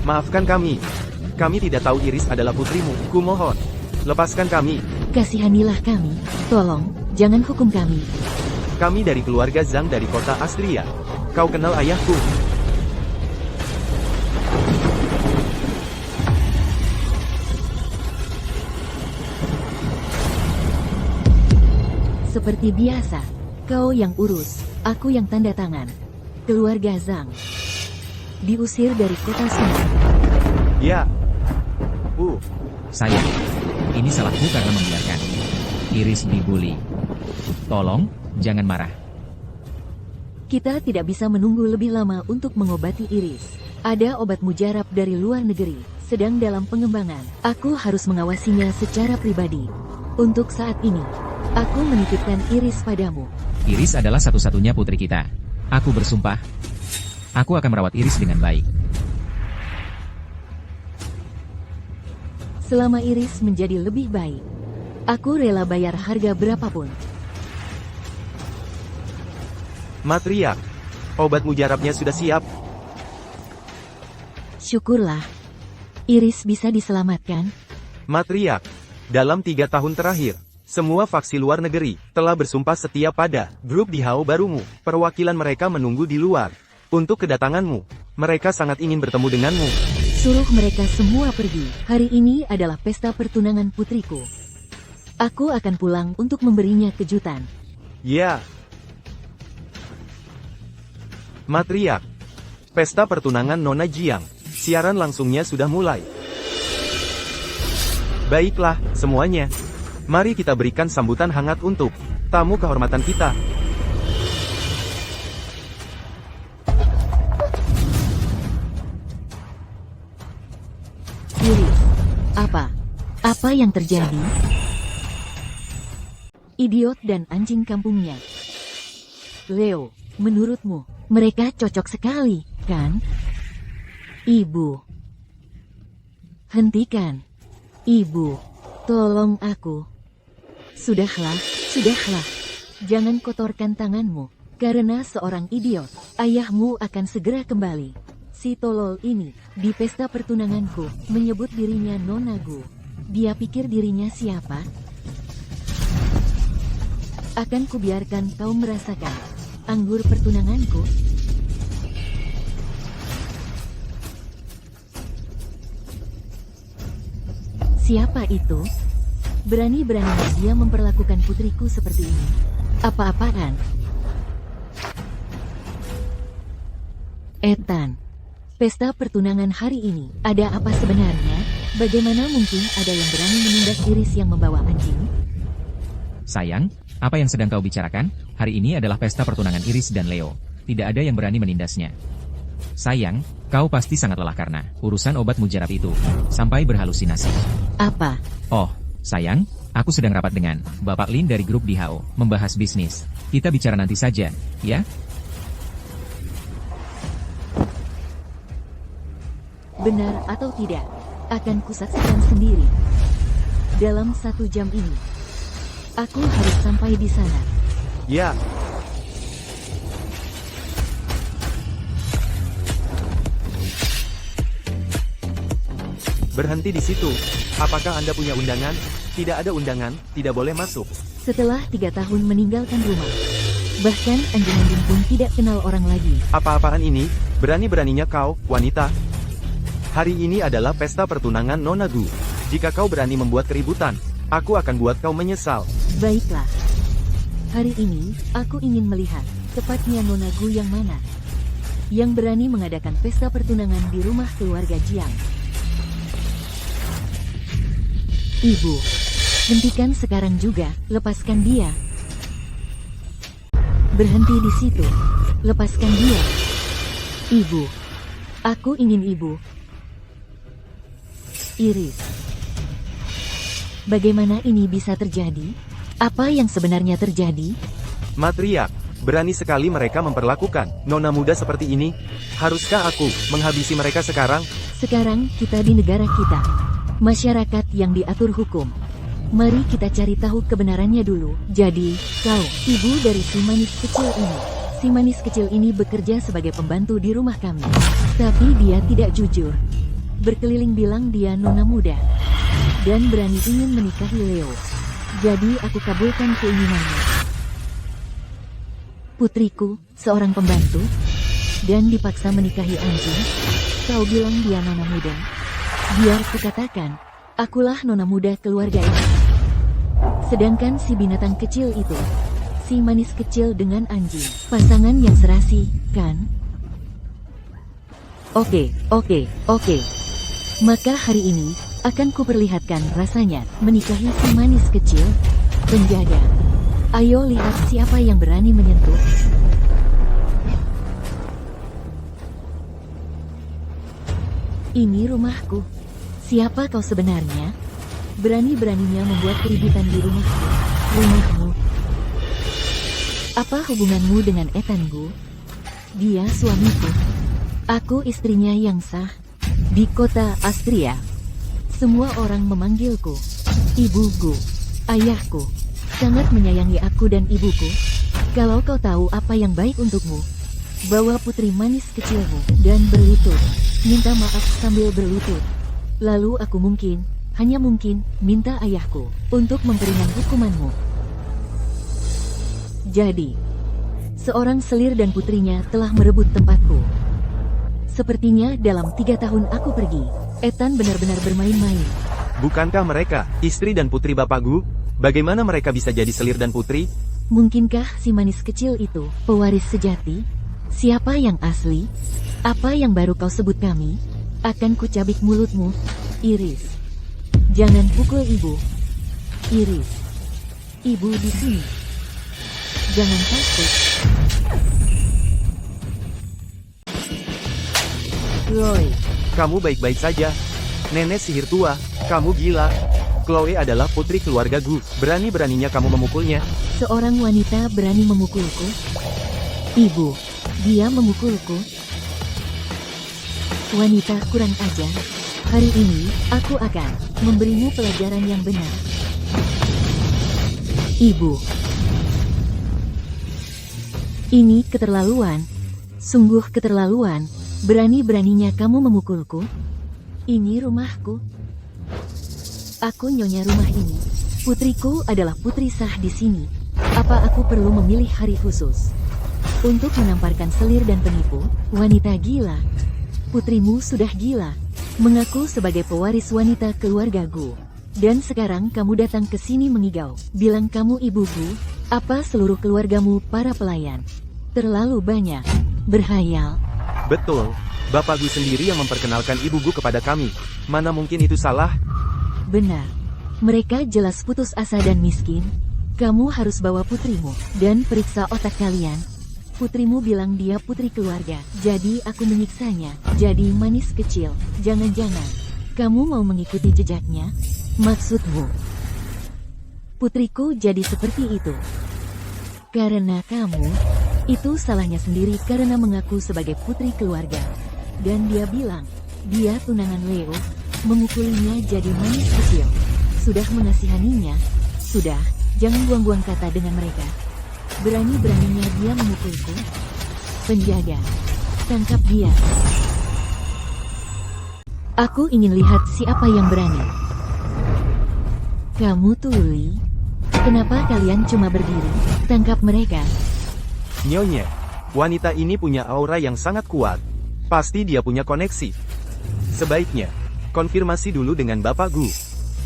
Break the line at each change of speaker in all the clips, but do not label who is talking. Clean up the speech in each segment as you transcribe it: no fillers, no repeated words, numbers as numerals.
Maafkan kami. Kami tidak tahu Iris adalah putrimu. Kumohon, lepaskan kami.
Kasihanilah kami. Tolong, jangan hukum kami.
Kami dari keluarga Zhang dari kota Astria. Kau kenal ayahku?
Seperti biasa, kau yang urus, aku yang tanda tangan. Keluarga Zhang diusir dari kota Sunan.
Ya.
Sayang, ini salahku karena membiarkan Iris dibully. Tolong, jangan marah.
Kita tidak bisa menunggu lebih lama untuk mengobati Iris. Ada obat mujarab dari luar negeri, sedang dalam pengembangan. Aku harus mengawasinya secara pribadi. Untuk saat ini, aku menitipkan Iris padamu.
Iris adalah satu-satunya putri kita. Aku bersumpah, aku akan merawat Iris dengan baik.
Selama Iris menjadi lebih baik, aku rela bayar harga berapapun.
Matriark, obat mujarabnya sudah siap.
Syukurlah, Iris bisa diselamatkan.
Matriark, dalam 3 tahun terakhir, semua faksi luar negeri telah bersumpah setia pada grup Dihao barumu. Perwakilan mereka menunggu di luar untuk kedatanganmu. Mereka sangat ingin bertemu denganmu.
Suruh mereka semua pergi. Hari ini adalah pesta pertunangan putriku. Aku akan pulang untuk memberinya kejutan.
Ya. Matriark, pesta pertunangan Nona Jiang. Siaran langsungnya sudah mulai. Baiklah, semuanya. Mari kita berikan sambutan hangat untuk tamu kehormatan kita.
Iris, apa yang terjadi? Idiot dan anjing kampungnya. Leo, menurutmu, mereka cocok sekali, kan? Ibu. Hentikan. Ibu, tolong aku. Sudahlah. Jangan kotorkan tanganmu, karena seorang idiot, ayahmu akan segera kembali. Si tolol ini, di pesta pertunanganku, menyebut dirinya Nona Gu. Dia pikir dirinya siapa? Akan kubiarkan kau merasakan anggur pertunanganku. Siapa itu? Berani-beraninya dia memperlakukan putriku seperti ini. Apa-apaan? Ethan, pesta pertunangan hari ini, ada apa sebenarnya? Bagaimana mungkin ada yang berani menindas Iris yang membawa anjing?
Sayang, apa yang sedang kau bicarakan? Hari ini adalah pesta pertunangan Iris dan Leo. Tidak ada yang berani menindasnya. Sayang, kau pasti sangat lelah karena urusan obat mujarab itu. Sampai berhalusinasi.
Apa?
Oh, sayang, aku sedang rapat dengan Bapak Lin dari grup Dihao, membahas bisnis. Kita bicara nanti saja, ya?
Benar atau tidak, akan kusaksikan sendiri. Dalam 1 jam ini, aku harus sampai di sana.
Ya. Berhenti di situ. Apakah Anda punya undangan? Tidak ada undangan, tidak boleh masuk.
Setelah 3 tahun meninggalkan rumah, bahkan anjing-anjing pun tidak kenal orang lagi.
Apa-apaan ini? Berani-beraninya kau, wanita. Hari ini adalah pesta pertunangan Nona Gu. Jika kau berani membuat keributan, aku akan buat kau menyesal.
Baiklah. Hari ini, aku ingin melihat, tepatnya Nona Gu yang mana. Yang berani mengadakan pesta pertunangan di rumah keluarga Jiang. Ibu, hentikan sekarang juga, lepaskan dia. Berhenti di situ, lepaskan dia. Ibu, aku ingin ibu. Iris, bagaimana ini bisa terjadi? Apa yang sebenarnya terjadi?
Matriark, berani sekali mereka memperlakukan nona muda seperti ini. Haruskah aku menghabisi mereka sekarang?
Sekarang kita di negara kita. Masyarakat yang diatur hukum. Mari kita cari tahu kebenarannya dulu. Jadi, kau, ibu dari si manis kecil ini. Si manis kecil ini bekerja sebagai pembantu di rumah kami. Tapi dia tidak jujur. berkeliling bilang dia nona muda. Dan berani ingin menikahi Leo. Jadi aku kabulkan keinginannya. Putriku, seorang pembantu, dan dipaksa menikahi anjing. Kau bilang dia nona muda. Biar kukatakan, akulah nona muda keluarga ini. Sedangkan si binatang kecil itu, si manis kecil dengan anjing, pasangan yang serasi, kan? Oke. Maka hari ini, akan kuperlihatkan rasanya, menikahi si manis kecil, penjaga. Ayo lihat siapa yang berani menyentuh. Ini rumahku. Siapa kau sebenarnya? Berani-beraninya membuat keributan di rumahku. Rumahmu. Apa hubunganmu dengan Ethan Gu? Dia suamiku. Aku istrinya yang sah. Di kota Astria. Semua orang memanggilku Ibu Gu. Ayahku sangat menyayangi aku dan ibuku. Kalau kau tahu apa yang baik untukmu, bawa putri manis kecilmu dan berlutut. Minta maaf sambil berlutut. Lalu aku mungkin, hanya mungkin, minta ayahku untuk memperingan hukumanmu. Jadi, seorang selir dan putrinya telah merebut tempatku. Sepertinya dalam 3 tahun aku pergi, Ethan benar-benar bermain-main.
Bukankah mereka, istri dan putri Bapak Gu? Bagaimana mereka bisa jadi selir dan putri?
Mungkinkah si manis kecil itu pewaris sejati? Siapa yang asli? Apa yang baru kau sebut kami? Akan kucabik mulutmu, Iris. Jangan pukul ibu. Iris. Ibu di sini. Jangan takut. Roy.
Kamu baik-baik saja. Nenek sihir tua, kamu gila. Chloe adalah putri keluarga Gu. Berani-beraninya kamu memukulnya.
Seorang wanita berani memukulku? Ibu, dia memukulku. Wanita kurang ajar. Hari ini, aku akan memberimu pelajaran yang benar. Ibu. Ini keterlaluan. Sungguh keterlaluan. Berani-beraninya kamu memukulku. Ini rumahku. Aku nyonya rumah ini. Putriku adalah putri sah di sini. Apa aku perlu memilih hari khusus untuk menamparkan selir dan penipu, wanita gila? Putrimu sudah gila, mengaku sebagai pewaris wanita keluarga Gu. Dan sekarang kamu datang ke sini mengigau, bilang kamu ibu Gu. Apa seluruh keluargamu para pelayan? Terlalu banyak. Berhayal.
Betul. Bapak Gu sendiri yang memperkenalkan Ibu Gu kepada kami. Mana mungkin itu salah?
Benar. Mereka jelas putus asa dan miskin. Kamu harus bawa putrimu dan periksa otak kalian. Putrimu bilang dia putri keluarga, jadi aku menyiksanya. Jadi manis kecil, jangan-jangan kamu mau mengikuti jejaknya? Maksudmu, putriku jadi seperti itu karena kamu? Itu salahnya sendiri karena mengaku sebagai putri keluarga. Dan dia bilang, dia tunangan Leo, memukulinya jadi manis kecil. Sudah mengasihaninya? Sudah, jangan buang-buang kata dengan mereka. Berani-beraninya dia memukulku. Penjaga, tangkap dia. Aku ingin lihat siapa yang berani. Kamu tuli? Kenapa kalian cuma berdiri? Tangkap mereka.
Nyonya, wanita ini punya aura yang sangat kuat. Pasti dia punya koneksi. Sebaiknya, konfirmasi dulu dengan Bapak Gu.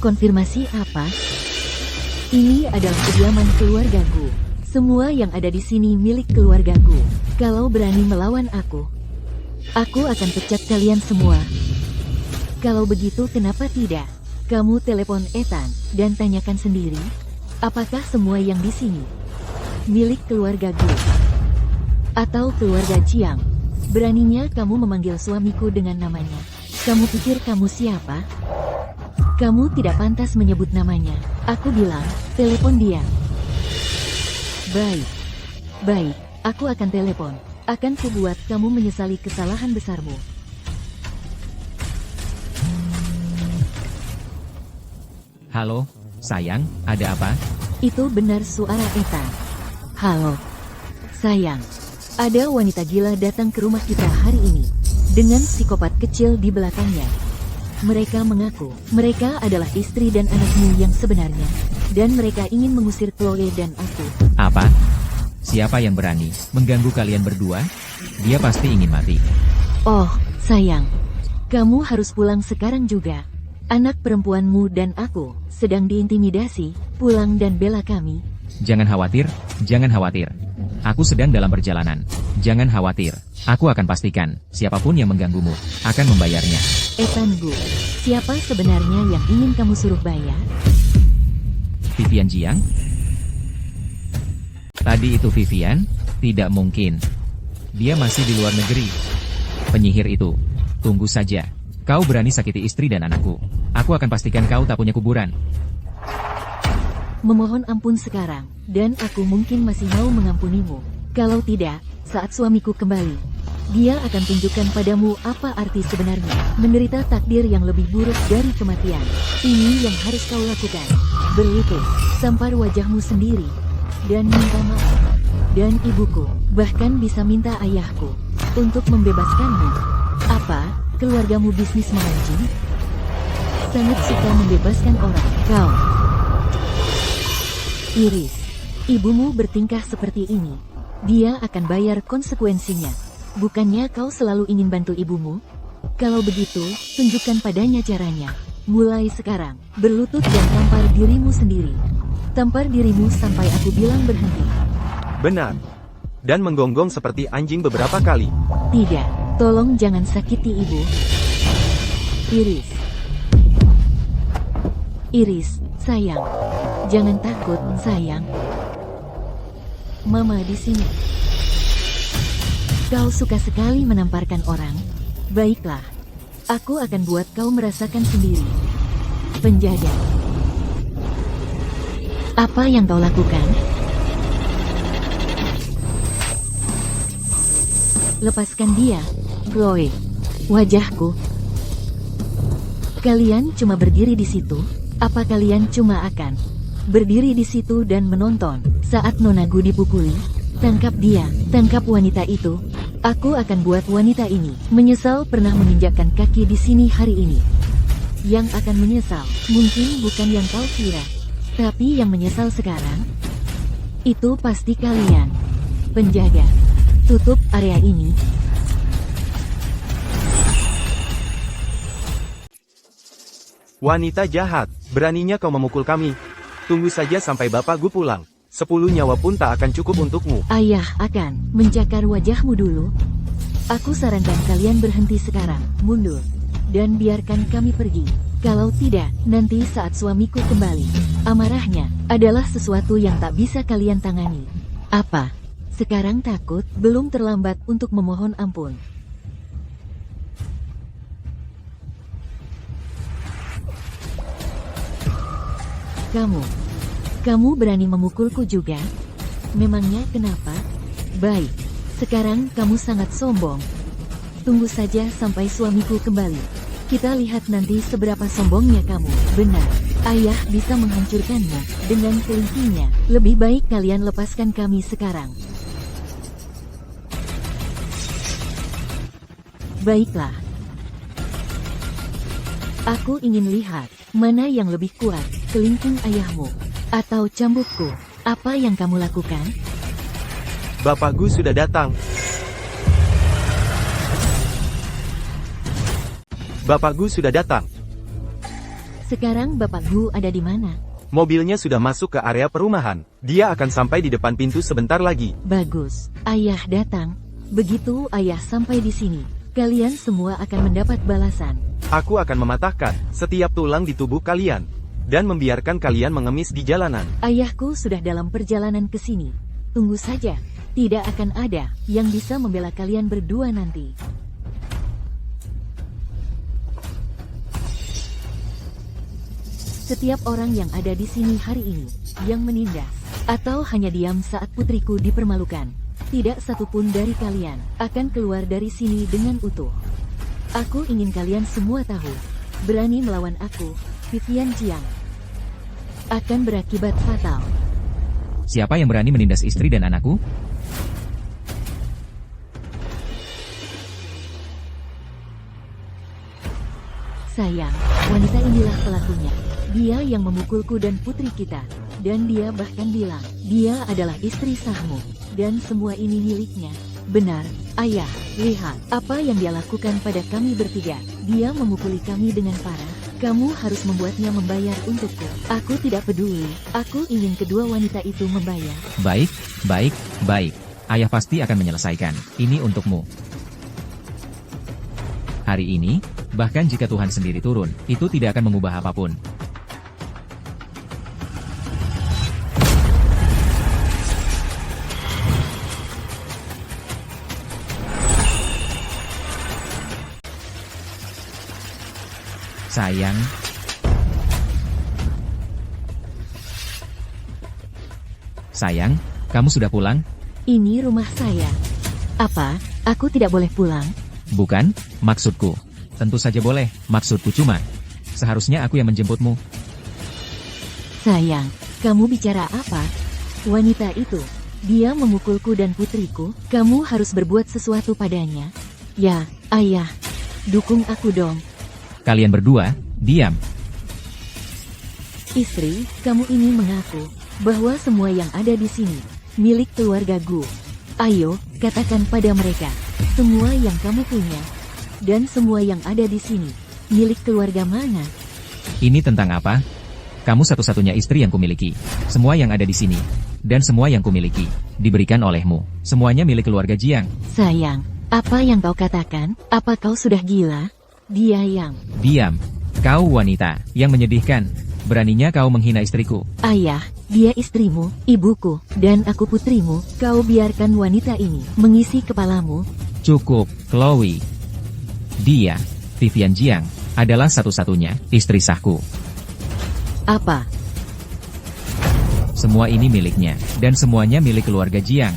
Konfirmasi apa? Ini adalah kediaman keluarga Gu. Semua yang ada di sini milik keluarga Gu. Kalau berani melawan aku akan pecat kalian semua. Kalau begitu kenapa tidak? Kamu telepon Ethan dan tanyakan sendiri, apakah semua yang di sini milik keluarga Gu atau keluarga Chiang? Beraninya kamu memanggil suamiku dengan namanya. Kamu pikir kamu siapa? Kamu tidak pantas menyebut namanya. Aku bilang, telepon dia. Baik, aku akan telepon. Akan kubuat kamu menyesali kesalahan besarmu.
Halo, sayang, ada apa?
Itu benar suara Ethan. Halo, sayang. Ada wanita gila datang ke rumah kita hari ini. Dengan psikopat kecil di belakangnya. Mereka mengaku, mereka adalah istri dan anakmu yang sebenarnya. Dan mereka ingin mengusir Chloe dan aku.
Apa? Siapa yang berani mengganggu kalian berdua? Dia pasti ingin mati.
Oh, sayang. Kamu harus pulang sekarang juga. Anak perempuanmu dan aku sedang diintimidasi. Pulang dan bela kami.
Jangan khawatir, jangan khawatir. Aku sedang dalam perjalanan. Jangan khawatir. Aku akan pastikan, siapapun yang mengganggumu, akan membayarnya.
Ethan Gu, siapa sebenarnya yang ingin kamu suruh bayar?
Vivian Jiang? Tadi itu Vivian? Tidak mungkin. Dia masih di luar negeri. Penyihir itu. Tunggu saja. Kau berani sakiti istri dan anakku. Aku akan pastikan kau tak punya kuburan.
Memohon ampun sekarang, dan aku mungkin masih mau mengampunimu. Kalau tidak, saat suamiku kembali, dia akan tunjukkan padamu apa arti sebenarnya menderita takdir yang lebih buruk dari kematian. Ini yang harus kau lakukan. Berlutut, sampar wajahmu sendiri, dan minta maaf. Dan ibuku, bahkan bisa minta ayahku, untuk membebaskanmu. Apa, keluargamu bisnis memancing? Sangat suka membebaskan orang. Kau Iris, ibumu bertingkah seperti ini. Dia akan bayar konsekuensinya. Bukannya kau selalu ingin bantu ibumu? Kalau begitu, tunjukkan padanya caranya. Mulai sekarang, berlutut dan tampar dirimu sendiri. Tampar dirimu sampai aku bilang berhenti.
Benar. Dan menggonggong seperti anjing beberapa kali.
Tidak, tolong jangan sakiti ibu. Iris. Iris, sayang. Jangan takut, sayang. Mama di sini. Kau suka sekali menamparkan orang. Baiklah. Aku akan buat kau merasakan sendiri. Penjaga. Apa yang kau lakukan? Lepaskan dia, Chloe. Wajahku. Kalian cuma berdiri di situ? Apa kalian cuma akan berdiri di situ dan menonton saat Nonagu dipukuli? Tangkap dia, tangkap wanita itu. Aku akan buat wanita ini menyesal pernah menginjakkan kaki di sini hari ini. Yang akan menyesal mungkin bukan yang kau kira, tapi yang menyesal sekarang itu pasti kalian. Penjaga, tutup area ini.
Wanita jahat, beraninya kau memukul kami. Tunggu saja sampai Bapak Gu pulang. 10 nyawa pun tak akan cukup untukmu.
Ayah akan mencakar wajahmu dulu. Aku sarankan kalian berhenti sekarang, mundur, dan biarkan kami pergi. Kalau tidak, nanti saat suamiku kembali, amarahnya adalah sesuatu yang tak bisa kalian tangani. Apa? Sekarang takut? Belum terlambat untuk memohon ampun. Kamu berani memukulku juga? Memangnya kenapa? Baik, sekarang kamu sangat sombong. Tunggu saja sampai suamiku kembali. Kita lihat nanti seberapa sombongnya kamu. Benar, ayah bisa menghancurkanmu dengan kelingkingnya. Lebih baik kalian lepaskan kami sekarang. Baiklah. Aku ingin lihat mana yang lebih kuat, kelingking ayahmu atau cambukku. Apa yang kamu lakukan?
Bapak Gu sudah datang. Bapak Gu sudah datang.
Sekarang Bapak Gu ada di mana?
Mobilnya sudah masuk ke area perumahan. Dia akan sampai di depan pintu sebentar lagi.
Bagus, ayah datang. Begitu ayah sampai di sini, kalian semua akan mendapat balasan.
Aku akan mematahkan setiap tulang di tubuh kalian. Dan membiarkan kalian mengemis di jalanan.
Ayahku sudah dalam perjalanan ke sini. Tunggu saja, tidak akan ada yang bisa membela kalian berdua nanti. Setiap orang yang ada di sini hari ini, yang menindas, atau hanya diam saat putriku dipermalukan, tidak satupun dari kalian akan keluar dari sini dengan utuh. Aku ingin kalian semua tahu, berani melawan aku, Vivian Jiang, akan berakibat fatal.
Siapa yang berani menindas istri dan anakku?
Sayang, wanita inilah pelakunya. Dia yang memukulku dan putri kita. Dan dia bahkan bilang, dia adalah istri sahmu. Dan semua ini miliknya. Benar, ayah, lihat apa yang dia lakukan pada kami bertiga. Dia memukuli kami dengan parah. Kamu harus membuatnya membayar untukku. Aku tidak peduli, aku ingin kedua wanita itu membayar.
Baik, baik, baik. Ayah pasti akan menyelesaikan. Ini untukmu. Hari ini, bahkan jika Tuhan sendiri turun, itu tidak akan mengubah apapun. Sayang. Sayang, kamu sudah pulang?
Ini rumah saya. Apa, aku tidak boleh pulang?
Bukan, maksudku. Tentu saja boleh, maksudku cuma. Seharusnya aku yang menjemputmu.
Sayang, kamu bicara apa? Wanita itu, dia memukulku dan putriku, kamu harus berbuat sesuatu padanya. Ya, ayah, dukung aku dong.
Kalian berdua, diam.
Istri, kamu ini mengaku bahwa semua yang ada di sini milik keluarga Gu. Ayo, katakan pada mereka, semua yang kamu punya dan semua yang ada di sini milik keluarga mana?
Ini tentang apa? Kamu satu-satunya istri yang kumiliki. Semua yang ada di sini dan semua yang kumiliki diberikan olehmu. Semuanya milik keluarga Jiang.
Sayang, apa yang kau katakan? Apa kau sudah gila? Dia yang...
Diam. Kau wanita yang menyedihkan. Beraninya kau menghina istriku.
Ayah, dia istrimu, ibuku, dan aku putrimu. Kau biarkan wanita ini mengisi kepalamu.
Cukup, Chloe. Dia, Vivian Jiang, adalah satu-satunya istri sahku.
Apa?
Semua ini miliknya, dan semuanya milik keluarga Jiang.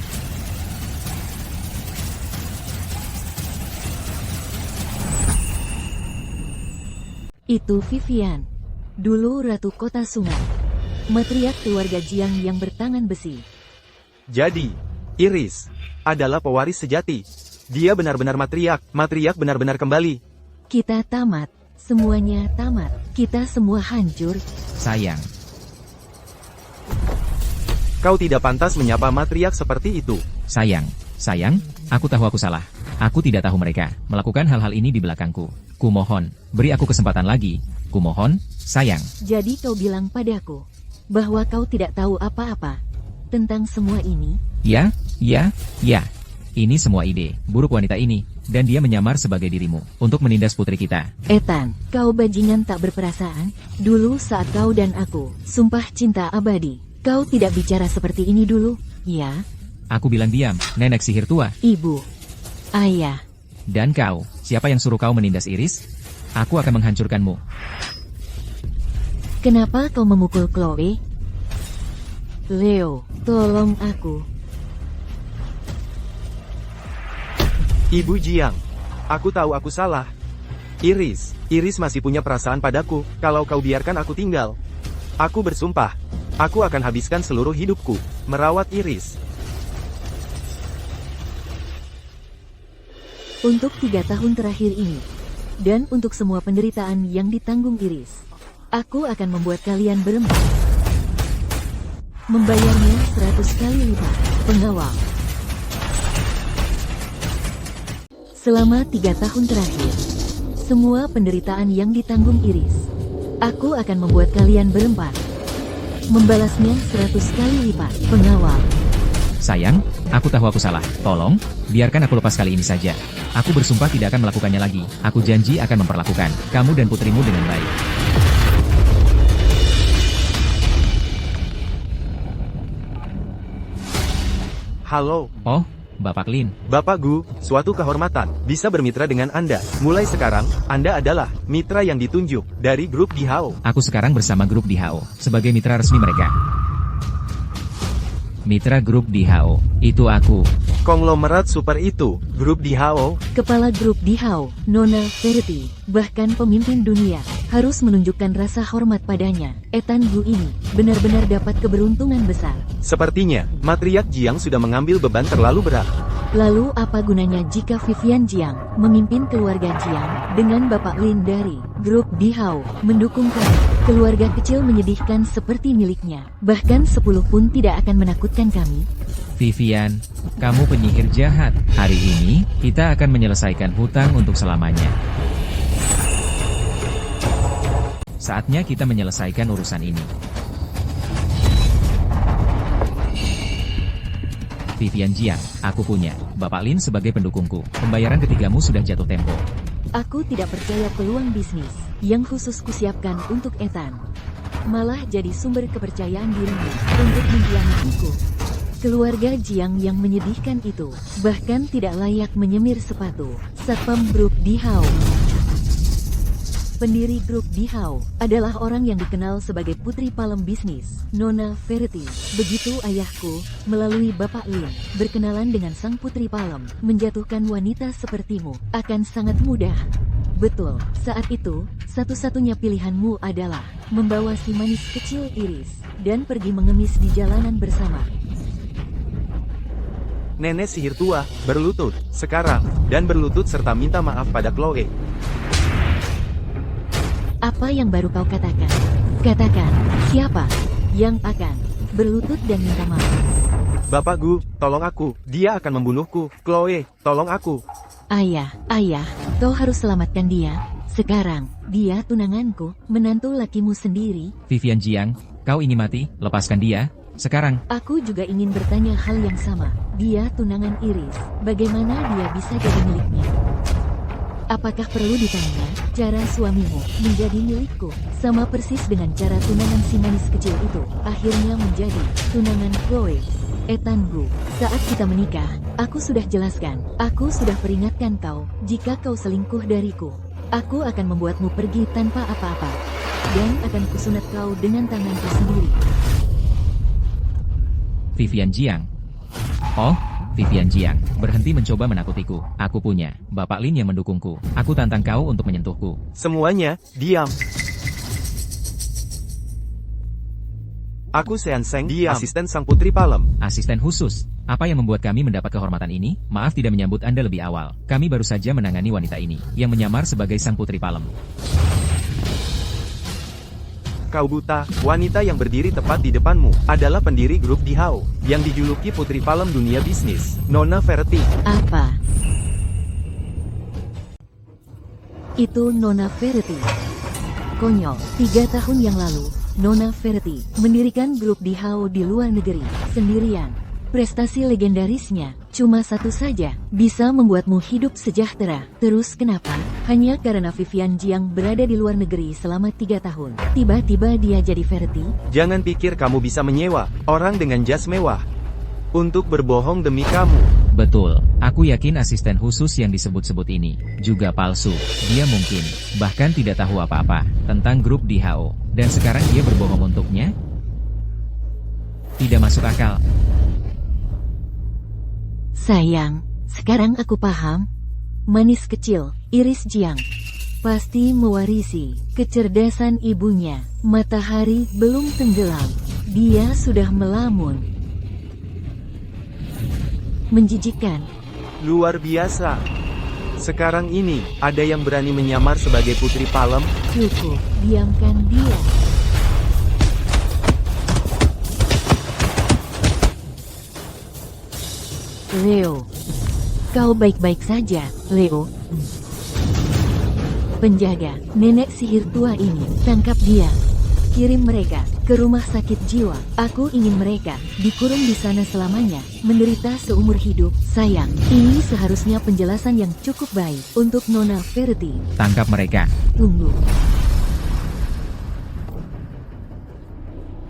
Itu Vivian. Dulu Ratu Kota Sungai. Matriark keluarga Jiang yang bertangan besi.
Jadi, Iris adalah pewaris sejati. Dia benar-benar matriark. Matriark benar-benar kembali.
Kita tamat. Semuanya tamat. Kita semua hancur.
Sayang.
Kau tidak pantas menyapa matriark seperti itu.
Sayang, aku tahu aku salah. Aku tidak tahu mereka melakukan hal-hal ini di belakangku. Kumohon, beri aku kesempatan lagi. Kumohon, sayang.
Jadi kau bilang padaku bahwa kau tidak tahu apa-apa tentang semua ini?
Ya. Ini semua ide buruk wanita ini, dan dia menyamar sebagai dirimu untuk menindas putri kita.
Ethan, kau bajingan tak berperasaan. Dulu saat kau dan aku sumpah cinta abadi, kau tidak bicara seperti ini dulu, ya?
Aku bilang diam, nenek sihir tua.
Ibu, ayah.
Dan kau, siapa yang suruh kau menindas Iris? Aku akan menghancurkanmu.
Kenapa kau memukul Chloe? Leo, tolong aku.
Ibu Jiang, aku tahu aku salah. Iris masih punya perasaan padaku. Kalau kau biarkan aku tinggal, aku bersumpah, aku akan habiskan seluruh hidupku merawat Iris.
Untuk 3 tahun terakhir ini, dan untuk semua penderitaan yang ditanggung Iris, aku akan membuat kalian berempat membayarnya 100 kali lipat. Pengawal. Selama 3 tahun terakhir, semua penderitaan yang ditanggung Iris, aku akan membuat kalian berempat membalasnya 100 kali lipat. Pengawal.
Sayang, aku tahu aku salah. Tolong, biarkan aku lepas kali ini saja. Aku bersumpah tidak akan melakukannya lagi. Aku janji akan memperlakukan kamu dan putrimu dengan baik.
Halo.
Oh, Bapak Lin.
Bapak Gu, suatu kehormatan bisa bermitra dengan Anda. Mulai sekarang, Anda adalah mitra yang ditunjuk dari grup Dihao.
Aku sekarang bersama grup Dihao sebagai mitra resmi mereka. Mitra grup Dihao, itu aku.
Konglomerat super itu, grup Dihao.
Kepala grup Dihao, Nona Verity, bahkan pemimpin dunia, harus menunjukkan rasa hormat padanya. Ethan Gu ini benar-benar dapat keberuntungan besar.
Sepertinya, matriark Jiang sudah mengambil beban terlalu berat.
Lalu apa gunanya jika Vivian Jiang memimpin keluarga Jiang dengan Bapak Lin dari grup Dihao mendukung kami? Keluarga kecil menyedihkan seperti miliknya. Bahkan 10 pun tidak akan menakutkan kami.
Vivian, kamu penyihir jahat. Hari ini, kita akan menyelesaikan hutang untuk selamanya. Saatnya kita menyelesaikan urusan ini. Vivian Jiang, aku punya Bapak Lin sebagai pendukungku. Pembayaran ketigamu sudah jatuh tempo.
Aku tidak percaya peluang bisnis yang khusus kusiapkan untuk Ethan. Malah jadi sumber kepercayaan dirimu untuk mengkhianatiku. Keluarga Jiang yang menyedihkan itu bahkan tidak layak menyemir sepatu. Satpam Grup Dihao. Pendiri grup Dihao adalah orang yang dikenal sebagai putri palem bisnis, Nona Verity. Begitu ayahku, melalui Bapak Lin, berkenalan dengan sang putri palem, menjatuhkan wanita sepertimu akan sangat mudah. Betul, saat itu, satu-satunya pilihanmu adalah membawa si manis kecil Iris dan pergi mengemis di jalanan bersama.
Nenek sihir tua, berlutut, sekarang, dan berlutut serta minta maaf pada Chloe.
Apa yang baru kau katakan? Katakan, siapa yang akan berlutut dan minta maaf?
Bapak Gu, tolong aku, dia akan membunuhku. Chloe, tolong aku.
Ayah, kau harus selamatkan dia. Sekarang, dia tunanganku, menantu lakimu sendiri.
Vivian Jiang, kau ingin mati? Lepaskan dia. Sekarang.
Aku juga ingin bertanya hal yang sama. Dia tunangan Iris. Bagaimana dia bisa jadi miliknya? Apakah perlu ditanya cara suamimu menjadi milikku? Sama persis dengan cara tunangan si manis kecil itu akhirnya menjadi tunangan Chloe. Ethan Gu, saat kita menikah, aku sudah jelaskan. Aku sudah peringatkan kau, jika kau selingkuh dariku, aku akan membuatmu pergi tanpa apa-apa. Dan akan kusunat kau dengan tanganku sendiri.
Vivian Jiang. Oh, Vivian Jiang, berhenti mencoba menakutiku. Aku punya Bapak Lin yang mendukungku. Aku tantang kau untuk menyentuhku.
Semuanya, diam. Aku Sean Seng, diam. Asisten sang putri palem.
Asisten khusus. Apa yang membuat kami mendapat kehormatan ini? Maaf tidak menyambut Anda lebih awal. Kami baru saja menangani wanita ini, yang menyamar sebagai sang putri palem.
Kau buta, wanita yang berdiri tepat di depanmu adalah pendiri grup Dihao, yang dijuluki putri palem dunia bisnis, Nona Verity.
Apa? Itu Nona Verity. Konyol, 3 tahun yang lalu, Nona Verity mendirikan grup Dihao di luar negeri, sendirian. Prestasi legendarisnya, cuma satu saja, bisa membuatmu hidup sejahtera. Terus kenapa? Hanya karena Vivian Jiang berada di luar negeri selama 3 tahun. Tiba-tiba dia jadi Verity?
Jangan pikir kamu bisa menyewa orang dengan jas mewah untuk berbohong demi kamu.
Betul, aku yakin asisten khusus yang disebut-sebut ini juga palsu. Dia mungkin bahkan tidak tahu apa-apa tentang grup Dihao. Dan sekarang dia berbohong untuknya? Tidak masuk akal.
Sayang, sekarang aku paham. Manis kecil, Iris Jiang, pasti mewarisi kecerdasan ibunya. Matahari belum tenggelam, dia sudah melamun. Menjijikkan.
Luar biasa. Sekarang ini, ada yang berani menyamar sebagai putri palem?
Cukup, diamkan dia. Leo. Kau baik-baik saja, Leo. Penjaga, nenek sihir tua ini, tangkap dia. Kirim mereka ke rumah sakit jiwa. Aku ingin mereka dikurung di sana selamanya, menderita seumur hidup. Sayang, ini seharusnya penjelasan yang cukup baik untuk Nona Verity.
Tangkap mereka.
Tunggu.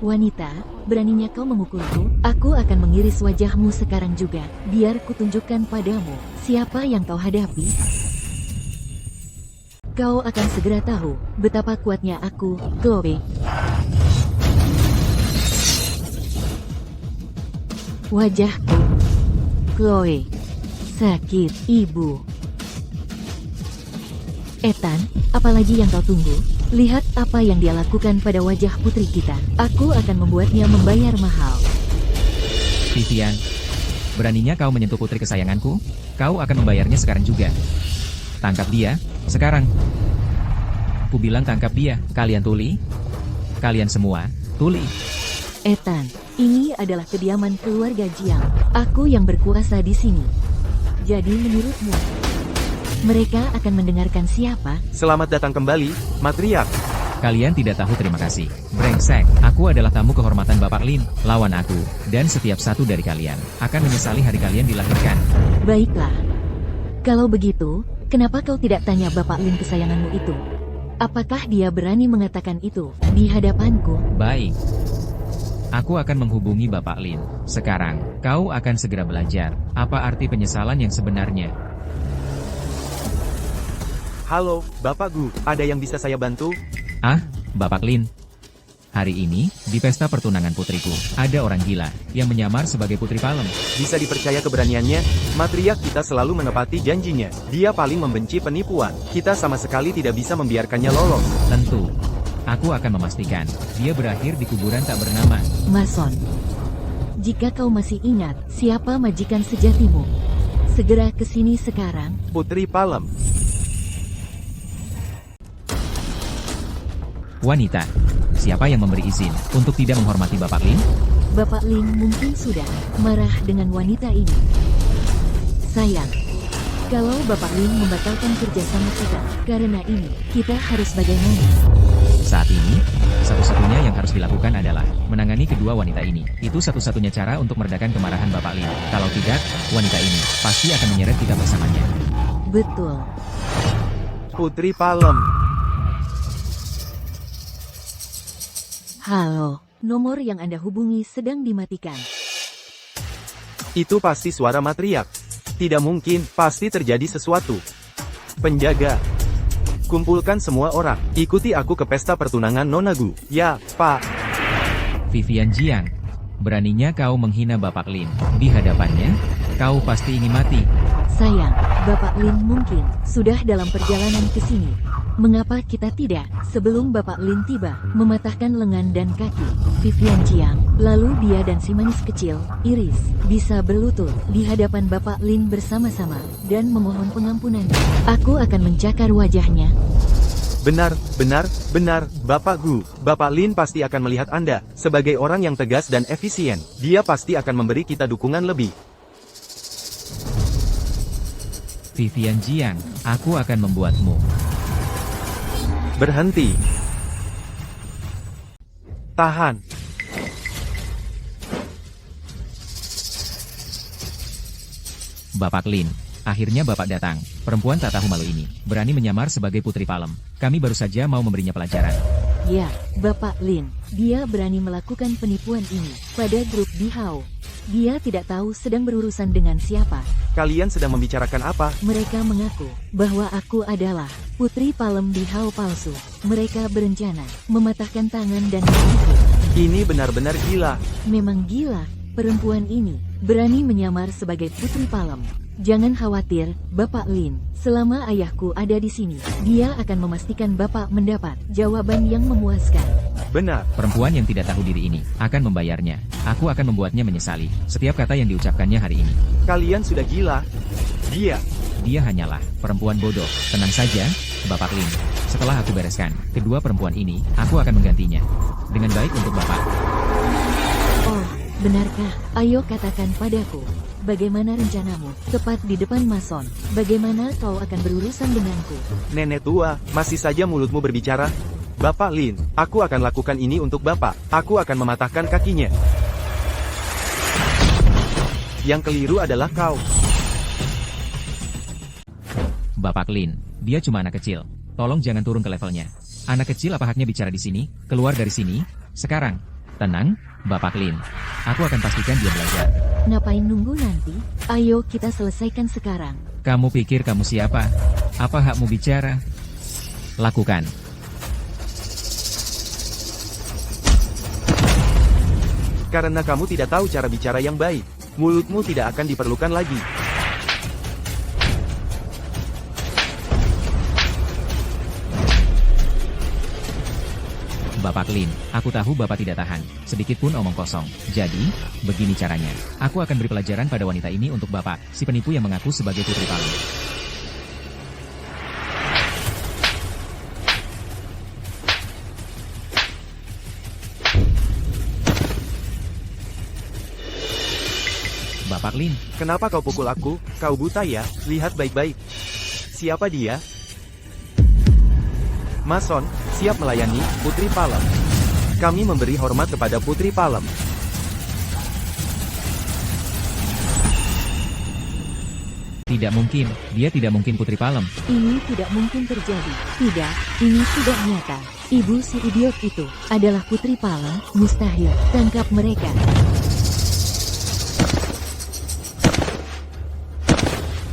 Wanita, beraninya kau memukulku? Aku akan mengiris wajahmu sekarang juga. Biar kutunjukkan padamu siapa yang kau hadapi. Kau akan segera tahu betapa kuatnya aku, Chloe. Wajahku, Chloe. Sakit, ibu. Ethan, apalagi yang kau tunggu? Lihat apa yang dia lakukan pada wajah putri kita. Aku akan membuatnya membayar mahal.
Vivian, Beraninya kau menyentuh putri kesayanganku? Kau akan membayarnya sekarang juga. Tangkap dia, sekarang. Ku bilang tangkap dia, kalian tuli. Kalian semua, tuli.
Ethan, ini adalah kediaman keluarga Jiang. Aku yang berkuasa di sini. Jadi menurutmu, mereka akan mendengarkan siapa?
Selamat datang kembali, Matriarch.
Kalian tidak tahu terima kasih. Brengsek, aku adalah tamu kehormatan Bapak Lin. Lawan aku, dan setiap satu dari kalian akan menyesali hari kalian dilahirkan.
Baiklah. Kalau begitu, kenapa kau tidak tanya Bapak Lin kesayanganmu itu? Apakah dia berani mengatakan itu di hadapanku?
Baik. Aku akan menghubungi Bapak Lin. Sekarang, kau akan segera belajar apa arti penyesalan yang sebenarnya.
Halo, Bapak Gu, ada yang bisa saya bantu?
Ah, Bapak Lin. Hari ini, di pesta pertunangan putriku, ada orang gila yang menyamar sebagai Putri Palem.
Bisa dipercaya keberaniannya, Matriarch kita selalu menepati janjinya. Dia paling membenci penipuan. Kita sama sekali tidak bisa membiarkannya lolos.
Tentu, aku akan memastikan dia berakhir di kuburan tak bernama.
Mason, jika kau masih ingat siapa majikan sejatimu, segera ke sini sekarang.
Putri Palem.
Wanita, siapa yang memberi izin untuk tidak menghormati Bapak Lin?
Bapak Lin mungkin sudah marah dengan wanita ini. Sayang, kalau Bapak Lin membatalkan kerjasama kita, karena ini, kita harus bagaimana?
Saat ini, satu-satunya yang harus dilakukan adalah menangani kedua wanita ini. Itu satu-satunya cara untuk meredakan kemarahan Bapak Lin. Kalau tidak, wanita ini pasti akan menyeret kita bersamanya.
Betul.
Putri Palem.
Halo, nomor yang Anda hubungi sedang dimatikan.
Itu pasti suara Matriarch. Tidak mungkin, pasti terjadi sesuatu. Penjaga. Kumpulkan semua orang. Ikuti aku ke pesta pertunangan Nona Gu. Ya, Pak.
Vivian Jiang, beraninya kau menghina Bapak Lin. Di hadapannya, kau pasti ingin mati.
Sayang, Bapak Lin mungkin sudah dalam perjalanan ke sini. Mengapa kita tidak, sebelum Bapak Lin tiba, mematahkan lengan dan kaki Vivian Jiang, lalu dia dan si manis kecil, Iris, bisa berlutut di hadapan Bapak Lin bersama-sama, dan memohon pengampunannya. Aku akan mencakar wajahnya.
Benar, Bapak Gu. Bapak Lin pasti akan melihat Anda sebagai orang yang tegas dan efisien. Dia pasti akan memberi kita dukungan lebih.
Vivian Jiang, aku akan membuatmu
Berhenti. Tahan.
Bapak Lin, akhirnya Bapak datang. Perempuan tak tahu malu ini, berani menyamar sebagai Putri Palem. Kami baru saja mau memberinya pelajaran.
Ya, Bapak Lin, dia berani melakukan penipuan ini pada grup Bihao. Dia tidak tahu sedang berurusan dengan siapa.
Kalian sedang membicarakan apa?
Mereka mengaku bahwa aku adalah Putri Palem Bihao palsu. Mereka berencana mematahkan tangan dan kakiku.
Ini benar-benar gila.
Memang gila, perempuan ini berani menyamar sebagai Putri Palem. Jangan khawatir, Bapak Lin. Selama ayahku ada di sini, dia akan memastikan Bapak mendapat jawaban yang memuaskan.
Benar.
Perempuan yang tidak tahu diri ini akan membayarnya. Aku akan membuatnya menyesali setiap kata yang diucapkannya hari ini.
Kalian sudah gila.
Dia hanyalah perempuan bodoh. Tenang saja, Bapak Lin. Setelah aku bereskan kedua perempuan ini, aku akan menggantinya dengan baik untuk Bapak.
Oh, benarkah? Ayo katakan padaku. Bagaimana rencanamu? Tepat di depan Mason. Bagaimana kau akan berurusan denganku?
Nenek tua, masih saja mulutmu berbicara? Bapak Lin, aku akan lakukan ini untuk Bapak. Aku akan mematahkan kakinya. Yang keliru adalah kau.
Bapak Lin, dia cuma anak kecil. Tolong jangan turun ke levelnya. Anak kecil apa haknya bicara di sini? Keluar dari sini, sekarang. Tenang, Bapak Lin. Aku akan pastikan dia belajar.
Ngapain nunggu nanti? Ayo kita selesaikan sekarang.
Kamu pikir kamu siapa? Apa hakmu bicara? Lakukan.
Karena kamu tidak tahu cara bicara yang baik, mulutmu tidak akan diperlukan lagi.
Bapak Lin, aku tahu Bapak tidak tahan, sedikit pun omong kosong. Jadi, begini caranya. Aku akan beri pelajaran pada wanita ini untuk Bapak, si penipu yang mengaku sebagai Putri Palem. Bapak Lin,
Kenapa kau pukul aku? Kau buta ya? Lihat baik-baik. Siapa dia? Mason, siap melayani, Putri Palem. Kami memberi hormat kepada Putri Palem.
tidak mungkin, dia tidak mungkin Putri Palem.
Ini tidak mungkin terjadi. Tidak, ini sudah nyata. Ibu si idiot itu adalah Putri Palem. Mustahil. Tangkap mereka.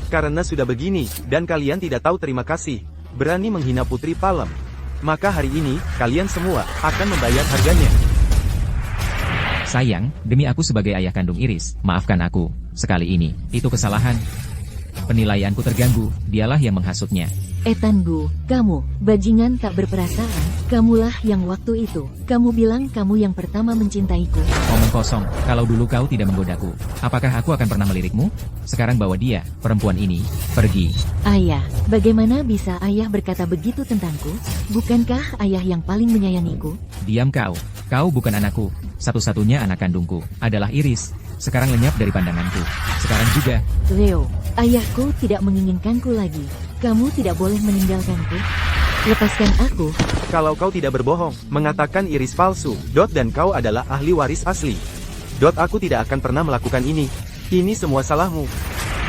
Karena sudah begini, dan kalian tidak tahu terima kasih, berani menghina Putri Palem, maka hari ini, kalian semua, akan membayar harganya.
Sayang, demi aku sebagai ayah kandung Iris, maafkan aku. Sekali ini, itu kesalahan. Penilaianku terganggu, dialah yang menghasutnya.
Etangu, kamu, bajingan tak berperasaan. Kamulah yang waktu itu, kamu bilang kamu yang pertama mencintaiku.
Omong kosong, kalau dulu kau tidak menggodaku, apakah aku akan pernah melirikmu? Sekarang bawa dia, perempuan ini, pergi.
Ayah, bagaimana bisa ayah berkata begitu tentangku? Bukankah ayah yang paling menyayangiku?
Diam kau bukan anakku. Satu-satunya anak kandungku, adalah Iris. Sekarang lenyap dari pandanganku. Sekarang juga.
Leo, ayahku tidak menginginkanku lagi. Kamu tidak boleh meninggalkanku. Lepaskan aku.
Kalau kau tidak berbohong, mengatakan Iris palsu, dan kau adalah ahli waris asli. Aku tidak akan pernah melakukan ini. Ini semua salahmu.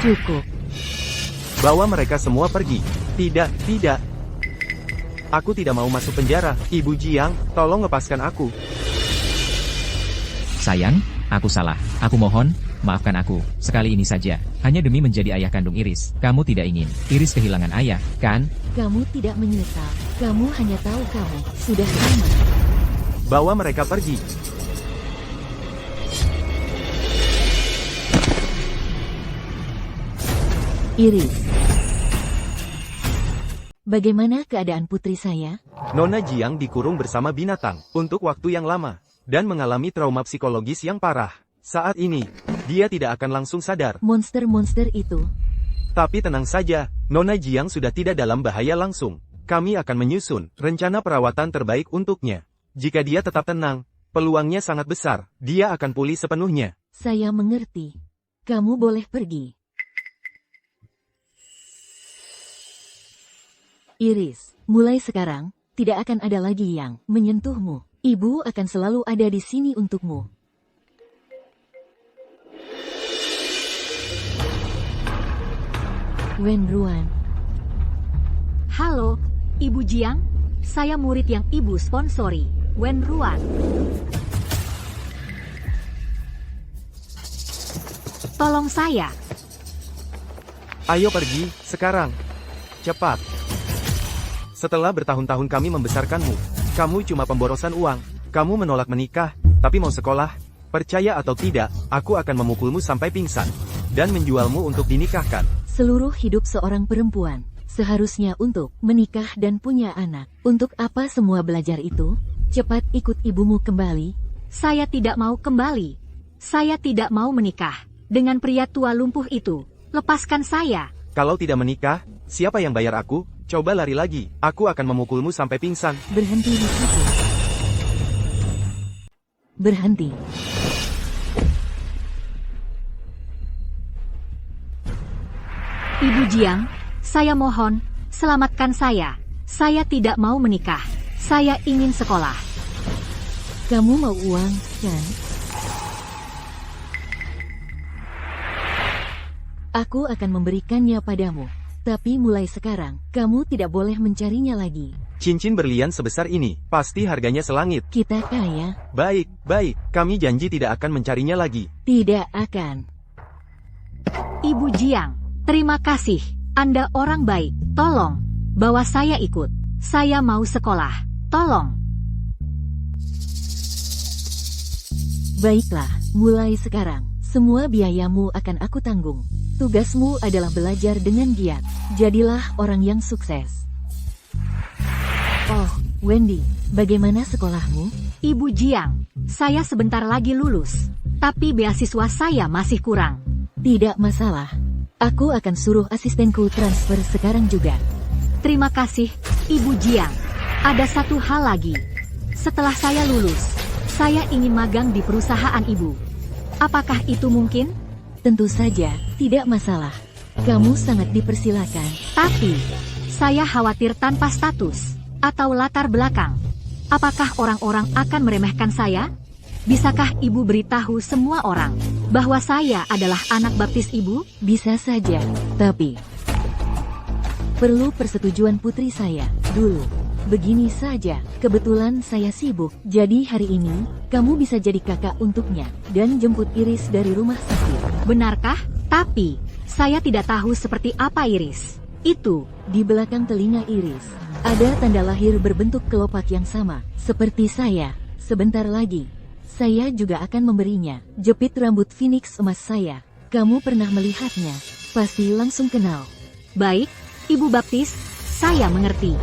Cukup.
Bawa mereka semua pergi. Tidak. Aku tidak mau masuk penjara. Ibu Jiang, tolong lepaskan aku.
Sayang, aku salah. Aku mohon, maafkan aku. Sekali ini saja. Hanya demi menjadi ayah kandung Iris. Kamu tidak ingin Iris kehilangan ayah, kan?
Kamu tidak menyesal. Kamu hanya tahu kamu sudah lama.
Bawa mereka pergi.
Iris. Bagaimana keadaan putri saya?
Nona Jiang dikurung bersama binatang untuk waktu yang lama dan mengalami trauma psikologis yang parah. Saat ini, dia tidak akan langsung sadar.
Monster-monster itu.
Tapi tenang saja, Nona Jiang sudah tidak dalam bahaya langsung. Kami akan menyusun rencana perawatan terbaik untuknya. Jika dia tetap tenang, peluangnya sangat besar. Dia akan pulih sepenuhnya.
Saya mengerti. Kamu boleh pergi. Iris, mulai sekarang, tidak akan ada lagi yang menyentuhmu. Ibu akan selalu ada di sini untukmu. Wen Ruan.
Halo, Ibu Jiang. Saya murid yang Ibu sponsori, Wen Ruan. Tolong saya.
Ayo pergi, sekarang. Cepat. Setelah bertahun-tahun kami membesarkanmu, kamu cuma pemborosan uang. Kamu menolak menikah, tapi mau sekolah. Percaya atau tidak, aku akan memukulmu sampai pingsan. Dan menjualmu untuk dinikahkan.
Seluruh hidup seorang perempuan, seharusnya untuk menikah dan punya anak. Untuk apa semua belajar itu? Cepat ikut ibumu kembali.
Saya tidak mau kembali. Saya tidak mau menikah dengan pria tua lumpuh itu. Lepaskan saya.
Kalau tidak menikah, siapa yang bayar aku? Coba lari lagi, aku akan memukulmu sampai pingsan.
Berhenti di situ. Berhenti.
Ibu Jiang, saya mohon, selamatkan saya. Saya tidak mau menikah. Saya ingin sekolah.
Kamu mau uang, kan? Aku akan memberikannya padamu. Tapi mulai sekarang, kamu tidak boleh mencarinya lagi.
Cincin berlian sebesar ini, pasti harganya selangit.
Kita kaya.
Baik, kami janji tidak akan mencarinya lagi.
Tidak akan.
Ibu Jiang, terima kasih. Anda orang baik. Tolong, bawa saya ikut. Saya mau sekolah. Tolong.
Baiklah, mulai sekarang, semua biayamu akan aku tanggung. Tugasmu adalah belajar dengan giat. Jadilah orang yang sukses. Oh, Wendy, bagaimana sekolahmu?
Ibu Jiang, saya sebentar lagi lulus. Tapi beasiswa saya masih kurang.
Tidak masalah. Aku akan suruh asistenku transfer sekarang juga.
Terima kasih, Ibu Jiang. Ada satu hal lagi. Setelah saya lulus, saya ingin magang di perusahaan Ibu. Apakah itu mungkin?
Tentu saja, tidak masalah. Kamu sangat dipersilakan.
Tapi, saya khawatir tanpa status atau latar belakang. Apakah orang-orang akan meremehkan saya? Bisakah Ibu beritahu semua orang bahwa saya adalah anak baptis Ibu?
Bisa saja, tapi perlu persetujuan putri saya dulu. Begini saja, kebetulan saya sibuk, jadi hari ini kamu bisa jadi kakak untuknya dan jemput Iris dari rumah sakit.
Benarkah? Tapi, saya tidak tahu seperti apa Iris. Itu,
di belakang telinga Iris, ada tanda lahir berbentuk kelopak yang sama, seperti saya. Sebentar lagi, saya juga akan memberinya jepit rambut Phoenix emas saya. Kamu pernah melihatnya, pasti langsung kenal.
Baik, Ibu Baptis, saya mengerti.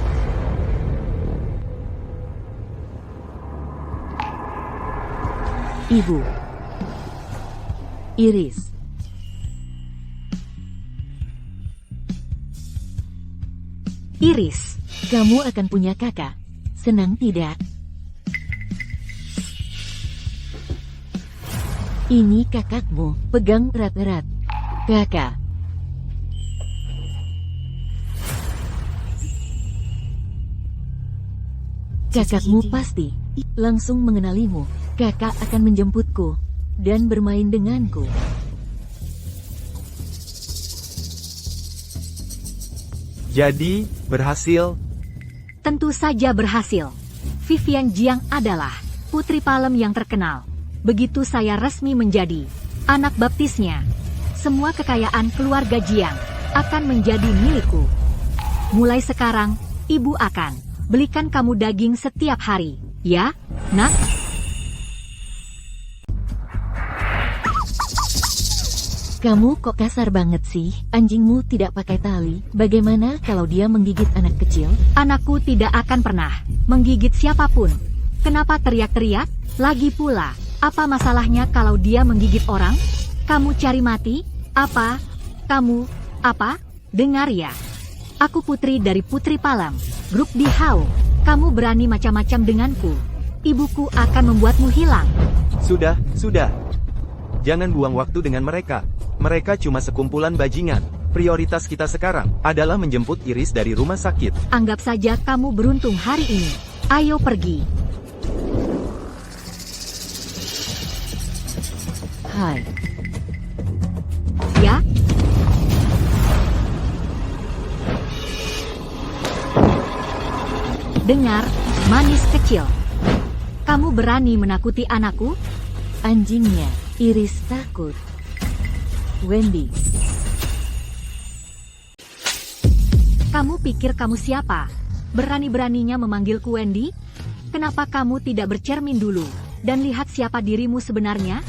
Ibu Iris.
Iris,
kamu akan punya kakak. Senang tidak? Ini kakakmu, pegang erat-erat. Kakak. Kakakmu pasti langsung mengenalimu. Kakak akan menjemputku dan bermain denganku.
Jadi, berhasil.
tentu saja berhasil. Vivian Jiang adalah putri Palem yang terkenal. Begitu saya resmi menjadi anak baptisnya, semua kekayaan keluarga Jiang akan menjadi milikku. Mulai sekarang, Ibu akan belikan kamu daging setiap hari, ya, Nak?
Kamu kok kasar banget sih? Anjingmu tidak pakai tali. Bagaimana kalau dia menggigit anak kecil?
Anakku tidak akan pernah menggigit siapapun. Kenapa teriak-teriak? Lagi pula, apa masalahnya kalau dia menggigit orang? Kamu cari mati? Apa? Kamu? Apa? Dengar ya. Aku putri dari Putri Palem, grup di Hao. Kamu berani macam-macam denganku. Ibuku akan membuatmu hilang.
Sudah. Jangan buang waktu dengan mereka. Mereka cuma sekumpulan bajingan. Prioritas kita sekarang adalah menjemput Iris dari rumah sakit.
Anggap saja kamu beruntung hari ini. Ayo pergi.
Hai.
Ya? Dengar, manis kecil. Kamu berani menakuti anakku?
Anjingnya, Iris takut. Wendy.
Kamu pikir kamu siapa? Berani-beraninya memanggilku Wendy? Kenapa kamu tidak bercermin dulu dan lihat siapa dirimu sebenarnya?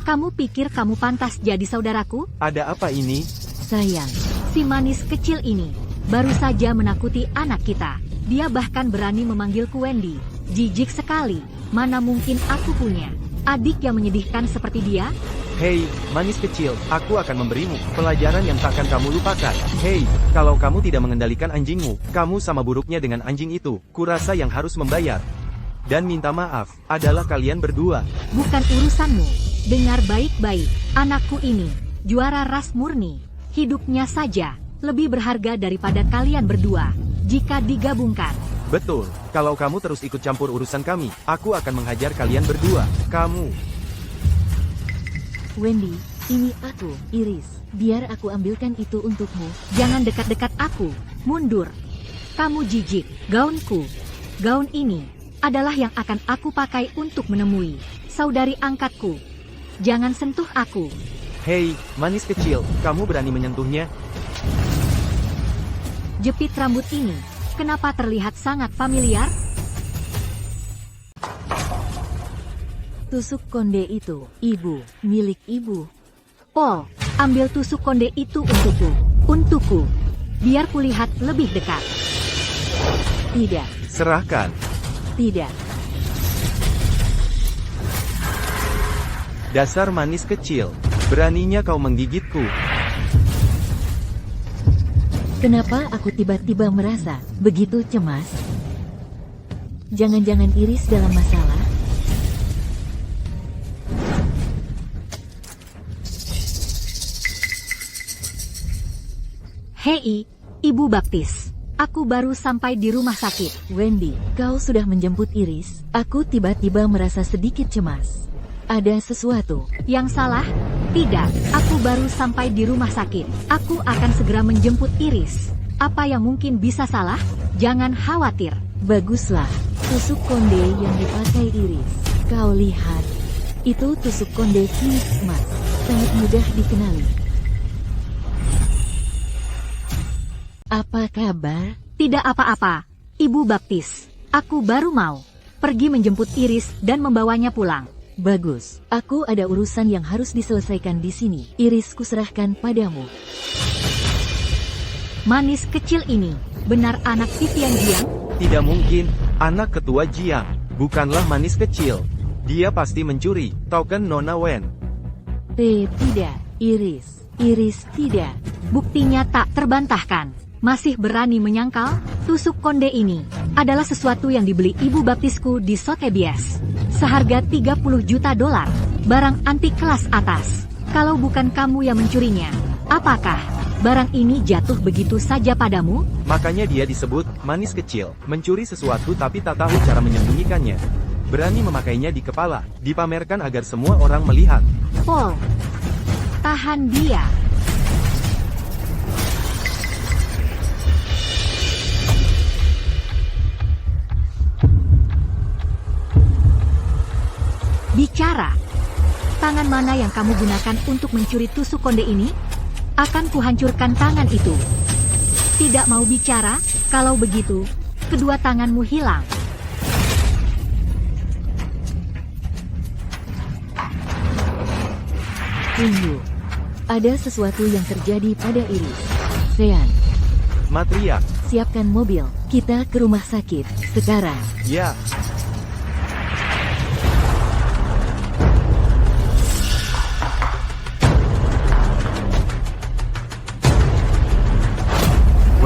Kamu pikir kamu pantas jadi saudaraku?
Ada apa ini?
Sayang.
Si manis kecil ini baru saja menakuti anak kita. Dia bahkan berani memanggilku Wendy. Jijik sekali. Mana mungkin aku punya adik yang menyedihkan seperti dia?
Hei, manis kecil, aku akan memberimu pelajaran yang takkan kamu lupakan. Hei, kalau kamu tidak mengendalikan anjingmu, kamu sama buruknya dengan anjing itu. Kurasa yang harus membayar dan minta maaf adalah kalian berdua.
Bukan urusanmu. Dengar baik-baik, anakku ini juara ras murni. Hidupnya saja lebih berharga daripada kalian berdua jika digabungkan.
Betul, kalau kamu terus ikut campur urusan kami, aku akan menghajar kalian berdua. Kamu.
Wendy, ini aku, Iris. Biar aku ambilkan itu untukmu.
Jangan dekat-dekat aku. Mundur. Kamu jijik. Gaunku. Gaun ini adalah yang akan aku pakai untuk menemui saudari angkatku. Jangan sentuh aku.
Hei, manis kecil, kamu berani menyentuhnya?
Jepit rambut ini, kenapa terlihat sangat familiar?
Tusuk konde itu, ibu, milik ibu.
Oh, ambil tusuk konde itu untukku. Untukku. Biar kulihat lebih dekat.
Tidak.
Serahkan.
Tidak.
Dasar manis kecil. Beraninya kau menggigitku.
Kenapa aku tiba-tiba merasa begitu cemas? Jangan-jangan Iris dalam masalah?
Hei, Ibu Baptis. Aku baru sampai di rumah sakit.
Wendy, kau sudah menjemput Iris. Aku tiba-tiba merasa sedikit cemas. Ada sesuatu.
Yang salah? Tidak, aku baru sampai di rumah sakit. Aku akan segera menjemput Iris. Apa yang mungkin bisa salah? Jangan khawatir.
Baguslah. Tusuk konde yang dipakai Iris. Kau lihat. Itu tusuk konde Phoenix emas. Sangat mudah dikenali. Apa kabar?
Tidak apa-apa, Ibu Baptis. Aku baru mau pergi menjemput Iris dan membawanya pulang.
Bagus. Aku ada urusan yang harus diselesaikan di sini. Iris kuserahkan padamu.
Manis kecil ini, benar anak Vivian Jiang?
Tidak mungkin, anak ketua Jiang. Bukanlah manis kecil. Dia pasti mencuri token Nona Wen.
Tidak. Iris. Iris tidak.
Buktinya tak terbantahkan. Masih berani menyangkal? Tusuk konde ini adalah sesuatu yang dibeli Ibu Baptisku di Sotheby's. Seharga 30 juta dolar. Barang antik kelas atas. Kalau bukan kamu yang mencurinya, apakah barang ini jatuh begitu saja padamu?
Makanya dia disebut manis kecil. Mencuri sesuatu tapi tak tahu cara menyembunyikannya. Berani memakainya di kepala, dipamerkan agar semua orang melihat.
Paul, tahan dia. Bicara. Tangan mana yang kamu gunakan untuk mencuri tusuk konde ini? Akan kuhancurkan tangan itu. Tidak mau bicara? Kalau begitu, kedua tanganmu hilang.
Tunggu. Ada sesuatu yang terjadi pada Iris. Sean,
Matriarch,
siapkan mobil. Kita ke rumah sakit. Sekarang.
ya.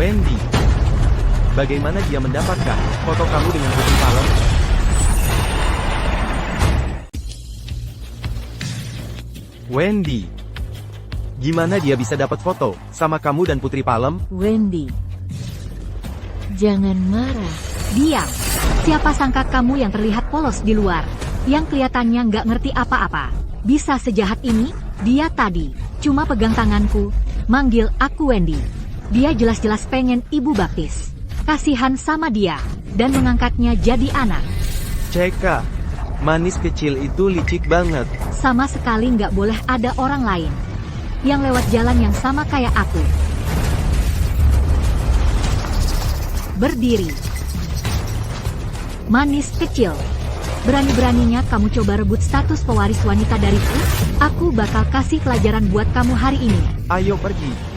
Wendy. Bagaimana dia mendapatkan foto kamu dengan Putri Palem? Wendy. Gimana dia bisa dapat foto sama kamu dan Putri Palem?
Wendy. Jangan marah.
Diam. Siapa sangka kamu yang terlihat polos di luar, yang kelihatannya nggak ngerti apa-apa. Bisa sejahat ini? Dia tadi cuma pegang tanganku, manggil aku Wendy. Dia jelas-jelas pengen Ibu Baptis kasihan sama dia dan mengangkatnya jadi anak.
Ceka, manis kecil itu licik banget.
Sama sekali nggak boleh ada orang lain yang lewat jalan yang sama kayak aku. Berdiri. Manis kecil. Berani-beraninya kamu coba rebut status pewaris wanita dariku? Aku bakal kasih pelajaran buat kamu hari ini.
Ayo pergi.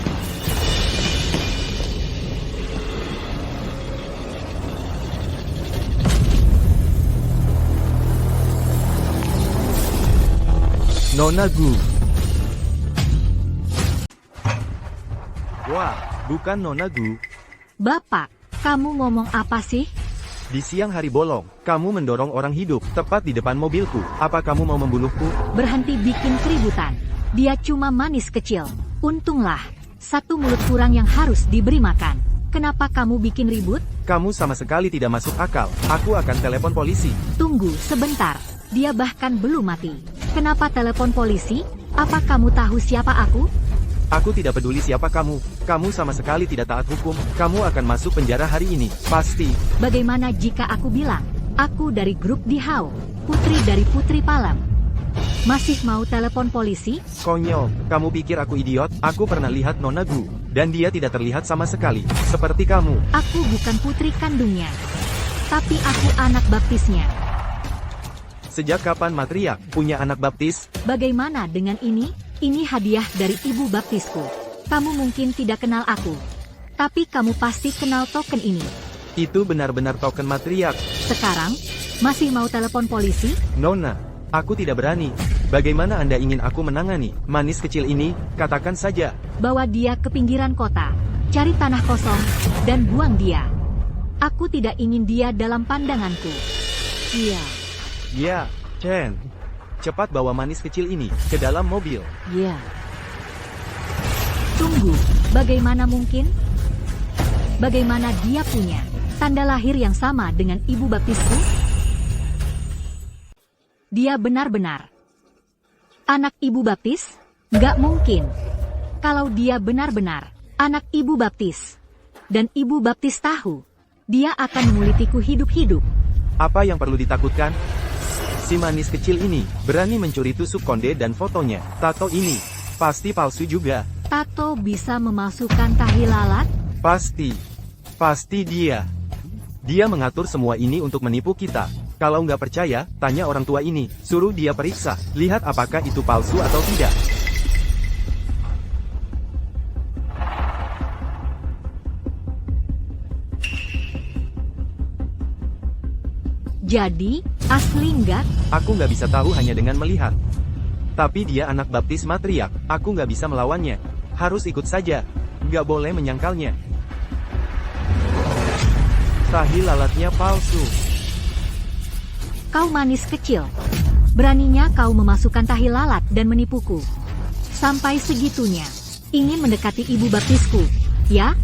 Nona Gu. Wah, bukan Nona Gu.
Bapak, kamu ngomong apa sih?
Di siang hari bolong, kamu mendorong orang hidup, tepat di depan mobilku. Apa kamu mau membunuhku?
Berhenti bikin keributan. Dia cuma manis kecil. Untunglah, satu mulut kurang yang harus diberi makan. Kenapa kamu bikin ribut?
Kamu sama sekali tidak masuk akal. Aku akan telepon polisi.
Tunggu sebentar. Dia bahkan belum mati. Kenapa telepon polisi? Apa kamu tahu siapa aku?
Aku tidak peduli siapa kamu. Kamu sama sekali tidak taat hukum. Kamu akan masuk penjara hari ini. Pasti.
Bagaimana jika aku bilang, aku dari grup Dihau, putri dari Putri Palem. Masih mau telepon polisi?
Konyol, kamu pikir aku idiot? Aku pernah lihat Nona Gu, dan dia tidak terlihat sama sekali. Seperti kamu.
Aku bukan putri kandungnya. Tapi aku anak baptisnya.
Sejak kapan Matriarch punya anak baptis?
Bagaimana dengan ini? Ini hadiah dari Ibu Baptisku. Kamu mungkin tidak kenal aku. Tapi kamu pasti kenal token ini.
Itu benar-benar token Matriarch.
Sekarang, masih mau telepon polisi?
Nona, aku tidak berani. Bagaimana Anda ingin aku menangani manis kecil ini? Katakan saja.
Bawa dia ke pinggiran kota, cari tanah kosong, dan buang dia. Aku tidak ingin dia dalam pandanganku.
Iya,
Ya, Chen. Cepat bawa manis kecil ini ke dalam mobil.
iya.
Tunggu, bagaimana mungkin? Bagaimana dia punya tanda lahir yang sama dengan ibu baptisku? Dia benar-benar anak ibu baptis? Nggak mungkin. Kalau dia benar-benar anak ibu baptis, dan ibu baptis tahu, dia akan mengulitiku hidup-hidup.
Apa yang perlu ditakutkan? Si manis kecil ini berani mencuri tusuk konde dan fotonya. Tato ini pasti palsu juga.
Tato bisa memasukkan tahi lalat?
Pasti dia. Dia mengatur semua ini untuk menipu kita. Kalau nggak percaya, tanya orang tua ini. Suruh dia periksa. Lihat apakah itu palsu atau tidak.
Jadi, asli nggak?
Aku nggak bisa tahu hanya dengan melihat. Tapi dia anak baptis matriark. Aku nggak bisa melawannya. Harus ikut saja. Nggak boleh menyangkalnya. Tahi lalatnya palsu.
Kau manis kecil. Beraninya kau memasukkan tahi lalat dan menipuku. Sampai segitunya. Ingin mendekati ibu baptisku. Ya?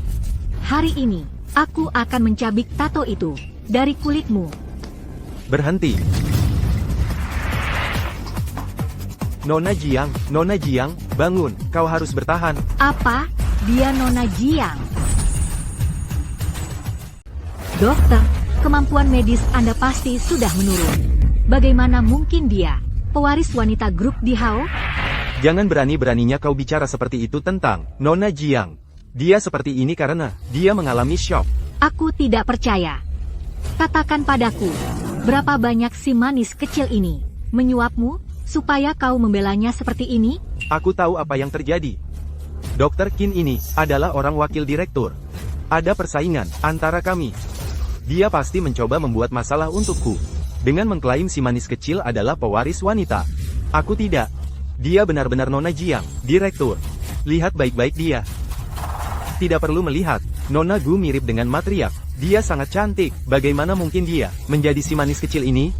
Hari ini, aku akan mencabik tato itu dari kulitmu.
Berhenti. Nona Jiang, bangun. Kau harus bertahan.
Apa? Dia Nona Jiang. Dokter, kemampuan medis Anda pasti sudah menurun. Bagaimana mungkin dia, pewaris wanita grup di Hao?
Jangan berani-beraninya kau bicara seperti itu tentang Nona Jiang. Dia seperti ini karena dia mengalami shock.
Aku tidak percaya. Katakan padaku, berapa banyak si manis kecil ini menyuapmu supaya kau membelanya seperti ini?
Aku tahu apa yang terjadi. Dokter Qin ini adalah orang wakil direktur. Ada persaingan antara kami. Dia pasti mencoba membuat masalah untukku. Dengan mengklaim si manis kecil adalah pewaris wanita. Aku tidak. Dia benar-benar Nona Jiang, direktur. Lihat baik-baik dia. Tidak perlu melihat. Nona Gu mirip dengan matriark. Dia sangat cantik. Bagaimana mungkin dia menjadi si manis kecil ini?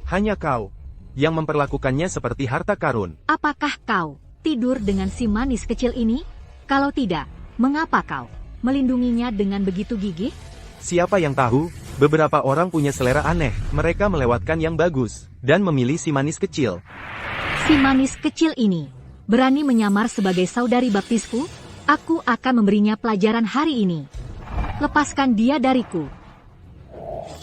Hanya kau yang memperlakukannya seperti harta karun.
Apakah kau tidur dengan si manis kecil ini? Kalau tidak, mengapa kau melindunginya dengan begitu gigih?
Siapa yang tahu? Beberapa orang punya selera aneh. Mereka melewatkan yang bagus dan memilih si manis kecil.
Si manis kecil ini berani menyamar sebagai saudari baptisku? Aku akan memberinya pelajaran hari ini. Lepaskan dia dariku.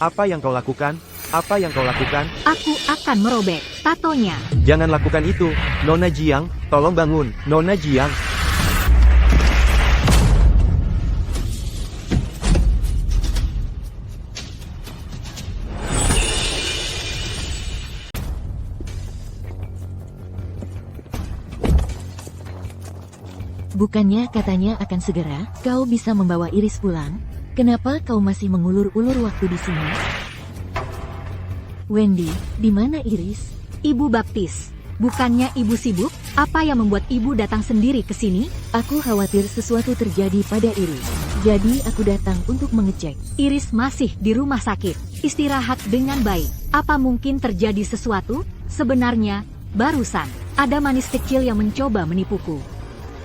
Apa yang kau lakukan? Apa yang kau lakukan?
Aku akan merobek tatonya.
Jangan lakukan itu. Nona Jiang, tolong bangun. Nona Jiang.
Bukannya katanya akan segera, kau bisa membawa Iris pulang? Kenapa kau masih mengulur-ulur waktu di sini? Wendy, di mana Iris?
Ibu baptis. Bukannya ibu sibuk? Apa yang membuat ibu datang sendiri ke sini?
Aku khawatir sesuatu terjadi pada Iris. Jadi aku datang untuk mengecek.
Iris masih di rumah sakit. Istirahat dengan baik. Apa mungkin terjadi sesuatu? Sebenarnya, barusan, ada manis kecil yang mencoba menipuku.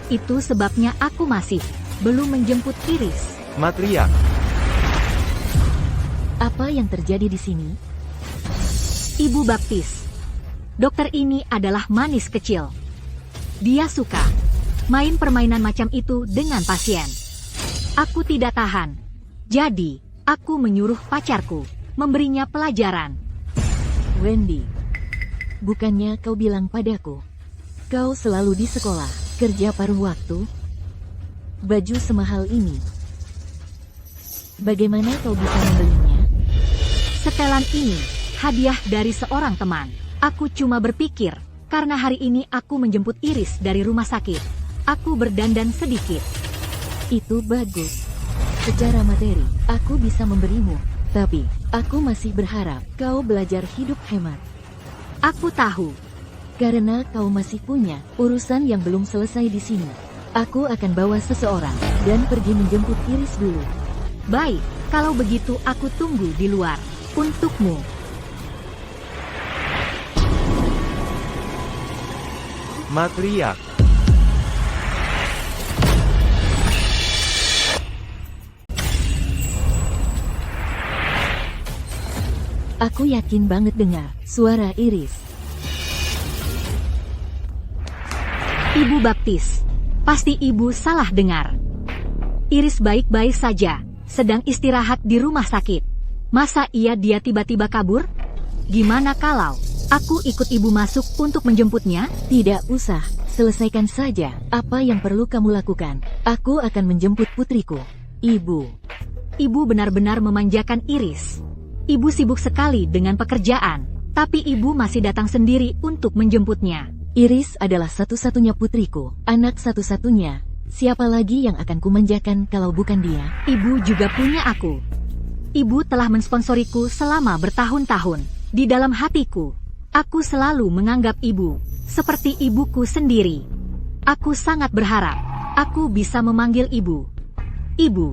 Itu sebabnya aku masih belum menjemput Iris.
Matriark.
Apa yang terjadi di sini?
Ibu baptis. Dokter ini adalah manis kecil. Dia suka main permainan macam itu dengan pasien. Aku tidak tahan. Jadi, aku menyuruh pacarku memberinya pelajaran.
Wendy, bukannya kau bilang padaku, kau selalu di sekolah, kerja paruh waktu? Baju semahal ini, bagaimana kau bisa membelinya?
Setelan ini, hadiah dari seorang teman. Aku cuma berpikir, karena hari ini aku menjemput Iris dari rumah sakit. Aku berdandan sedikit.
Itu bagus. Secara materi, aku bisa memberimu, tapi Aku masih berharap kau belajar hidup hemat.
Aku tahu.
Karena kau masih punya urusan yang belum selesai di sini. Aku akan bawa seseorang dan pergi menjemput Iris dulu.
Baik, kalau begitu aku tunggu di luar. Untukmu.
Matriarch.
Aku yakin banget dengar suara Iris.
Ibu Baptis. Pasti ibu salah dengar. Iris baik-baik saja, sedang istirahat di rumah sakit. Masa dia tiba-tiba kabur? Gimana kalau aku ikut ibu masuk untuk menjemputnya?
Tidak usah, selesaikan saja apa yang perlu kamu lakukan. Aku akan menjemput putriku. Ibu.
Ibu benar-benar memanjakan Iris. Ibu sibuk sekali dengan pekerjaan, tapi ibu masih datang sendiri untuk menjemputnya.
Iris adalah satu-satunya putriku, anak satu-satunya. Siapa lagi yang akan kumanjakan kalau bukan dia?
Ibu juga punya aku. Ibu telah mensponsoriku selama bertahun-tahun. Di dalam hatiku, aku selalu menganggap ibu seperti ibuku sendiri. Aku sangat berharap aku bisa memanggil ibu. Ibu.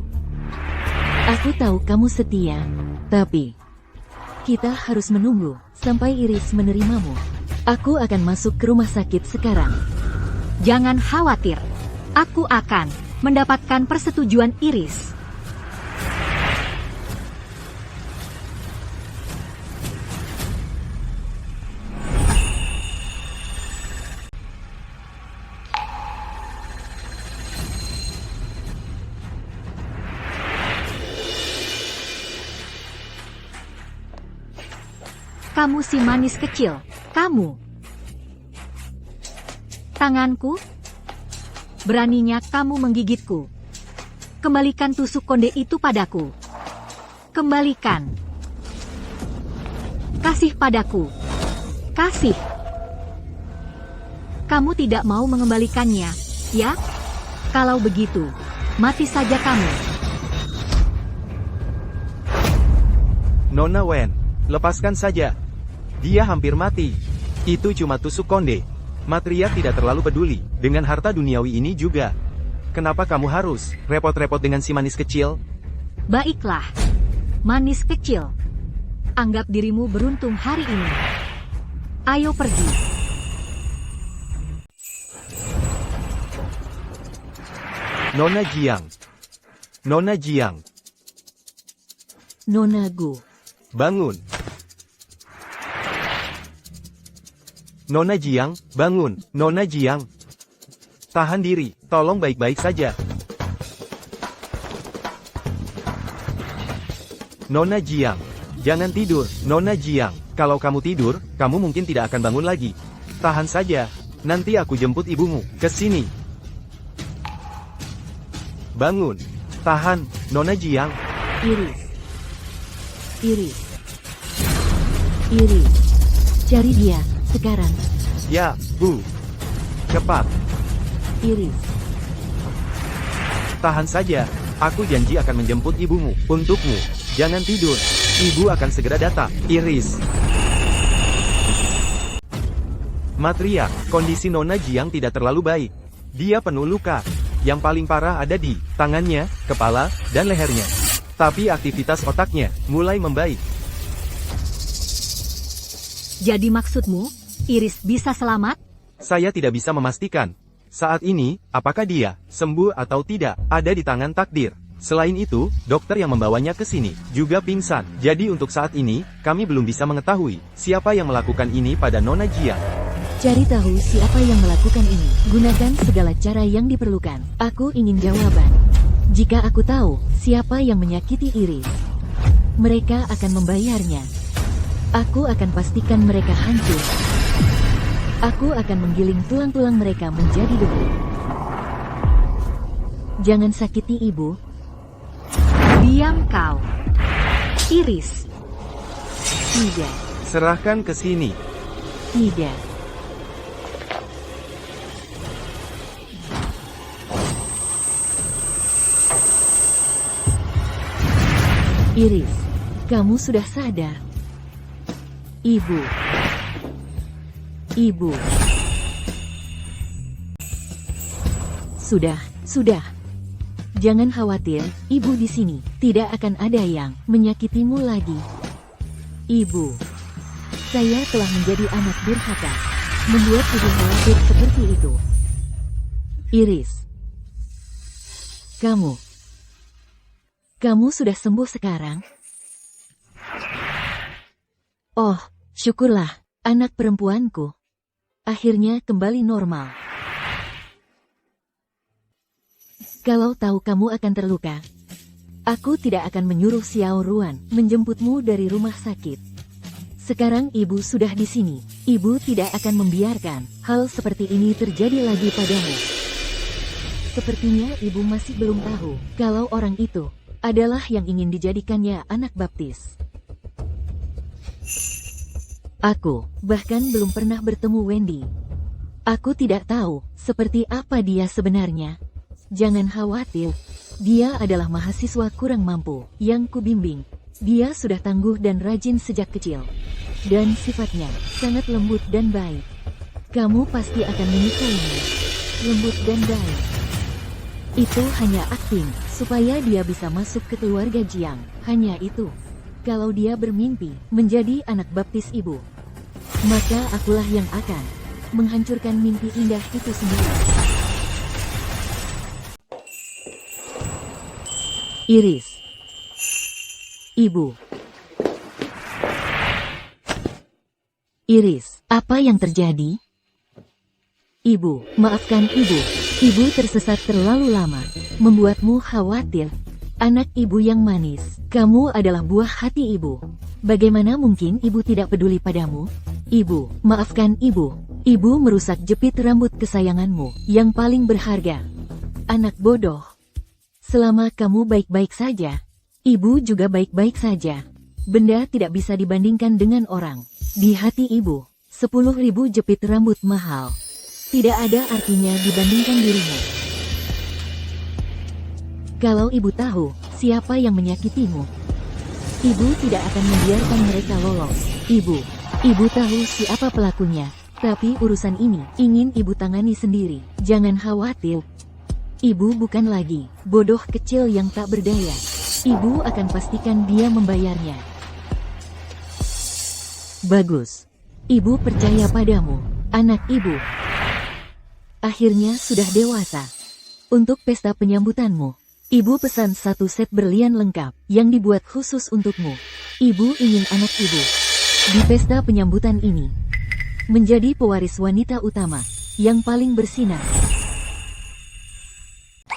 Aku tahu kamu setia, tapi kita harus menunggu sampai Iris menerimamu. Aku akan masuk ke rumah sakit sekarang.
Jangan khawatir. Aku akan mendapatkan persetujuan Iris. Kamu si manis kecil, kamu. Tanganku? Beraninya kamu menggigitku. Kembalikan tusuk konde itu padaku. Kembalikan. Kasih padaku. Kasih. Kamu tidak mau mengembalikannya, ya? Kalau begitu, mati saja kamu.
Nona Wen, lepaskan saja. Dia hampir mati. Itu cuma tusuk konde. Matriarch tidak terlalu peduli dengan harta duniawi ini juga. Kenapa kamu harus repot-repot dengan si manis kecil?
Baiklah, manis kecil. Anggap dirimu beruntung hari ini. Ayo pergi.
Nona Jiang. Nona Jiang,
Nona Gu.
bangun. Nona Jiang, bangun. Nona Jiang. Tahan diri, tolong baik-baik saja. Nona Jiang, jangan tidur. Nona Jiang, kalau kamu tidur, kamu mungkin tidak akan bangun lagi. Tahan saja, nanti aku jemput ibumu ke sini. Bangun. Tahan, Nona Jiang.
Iris. Iris. Iris. Cari dia, sekarang.
Ya, Bu. Cepat.
Iris.
Tahan saja, aku janji akan menjemput ibumu, untukmu. Jangan tidur, ibu akan segera datang. Iris. Matriarch, kondisi Nona Jiang tidak terlalu baik. Dia penuh luka. Yang paling parah ada di tangannya, kepala, dan lehernya. Tapi aktivitas otaknya mulai membaik.
Jadi maksudmu, Iris bisa selamat?
Saya tidak bisa memastikan. Saat ini, apakah dia sembuh atau tidak, ada di tangan takdir. Selain itu, dokter yang membawanya ke sini juga pingsan. Jadi untuk saat ini, kami belum bisa mengetahui siapa yang melakukan ini pada Nona Jiang.
Cari tahu siapa yang melakukan ini. Gunakan segala cara yang diperlukan. Aku ingin jawaban. Jika aku tahu siapa yang menyakiti Iris, mereka akan membayarnya. Aku akan pastikan mereka hancur. Aku akan menggiling tulang-tulang mereka menjadi debu. Jangan sakiti ibu.
Diam kau. Iris.
Tidak.
Serahkan ke sini.
Tidak. Iris. Kamu sudah sadar? Ibu. Ibu. Sudah. Jangan khawatir, ibu di sini. Tidak akan ada yang menyakitimu lagi. Ibu. Saya telah menjadi anak durhaka. Membuat ibu khawatir seperti itu. Iris. Kamu sudah sembuh sekarang? Oh, syukurlah, anak perempuanku. Akhirnya kembali normal. Kalau tahu kamu akan terluka, aku tidak akan menyuruh Xiao Ruan menjemputmu dari rumah sakit. Sekarang ibu sudah di sini. Ibu tidak akan membiarkan hal seperti ini terjadi lagi padamu. Sepertinya ibu masih belum tahu kalau orang itu adalah yang ingin dijadikannya anak baptis. Aku bahkan belum pernah bertemu Wendy. Aku tidak tahu seperti apa dia sebenarnya. Jangan khawatir, dia adalah mahasiswa kurang mampu yang kubimbing. Dia sudah tangguh dan rajin sejak kecil. Dan sifatnya sangat lembut dan baik. Kamu pasti akan menyukainya. Lembut dan baik. Itu hanya akting, supaya dia bisa masuk ke keluarga Jiang. Hanya itu. Kalau dia bermimpi menjadi anak baptis ibu, maka akulah yang akan menghancurkan mimpi indah itu sendiri. Iris. Ibu. Iris, apa yang terjadi? Ibu, maafkan ibu. Ibu tersesat terlalu lama, membuatmu khawatir. Anak ibu yang manis, kamu adalah buah hati ibu. Bagaimana mungkin ibu tidak peduli padamu? Ibu, maafkan ibu. Ibu merusak jepit rambut kesayanganmu yang paling berharga. Anak bodoh. Selama kamu baik-baik saja, ibu juga baik-baik saja. Benda tidak bisa dibandingkan dengan orang. Di hati ibu, 10.000 jepit rambut mahal tidak ada artinya dibandingkan dirimu. Kalau ibu tahu siapa yang menyakitimu, ibu tidak akan membiarkan mereka lolos. Ibu tahu siapa pelakunya, tapi urusan ini ingin ibu tangani sendiri. Jangan khawatir. Ibu bukan lagi bodoh kecil yang tak berdaya. Ibu akan pastikan dia membayarnya. Bagus. Ibu percaya padamu, anak ibu. Akhirnya sudah dewasa. Untuk pesta penyambutanmu, ibu pesan 1 set berlian lengkap yang dibuat khusus untukmu. Ibu ingin anak ibu di pesta penyambutan ini menjadi pewaris wanita utama yang paling bersinar.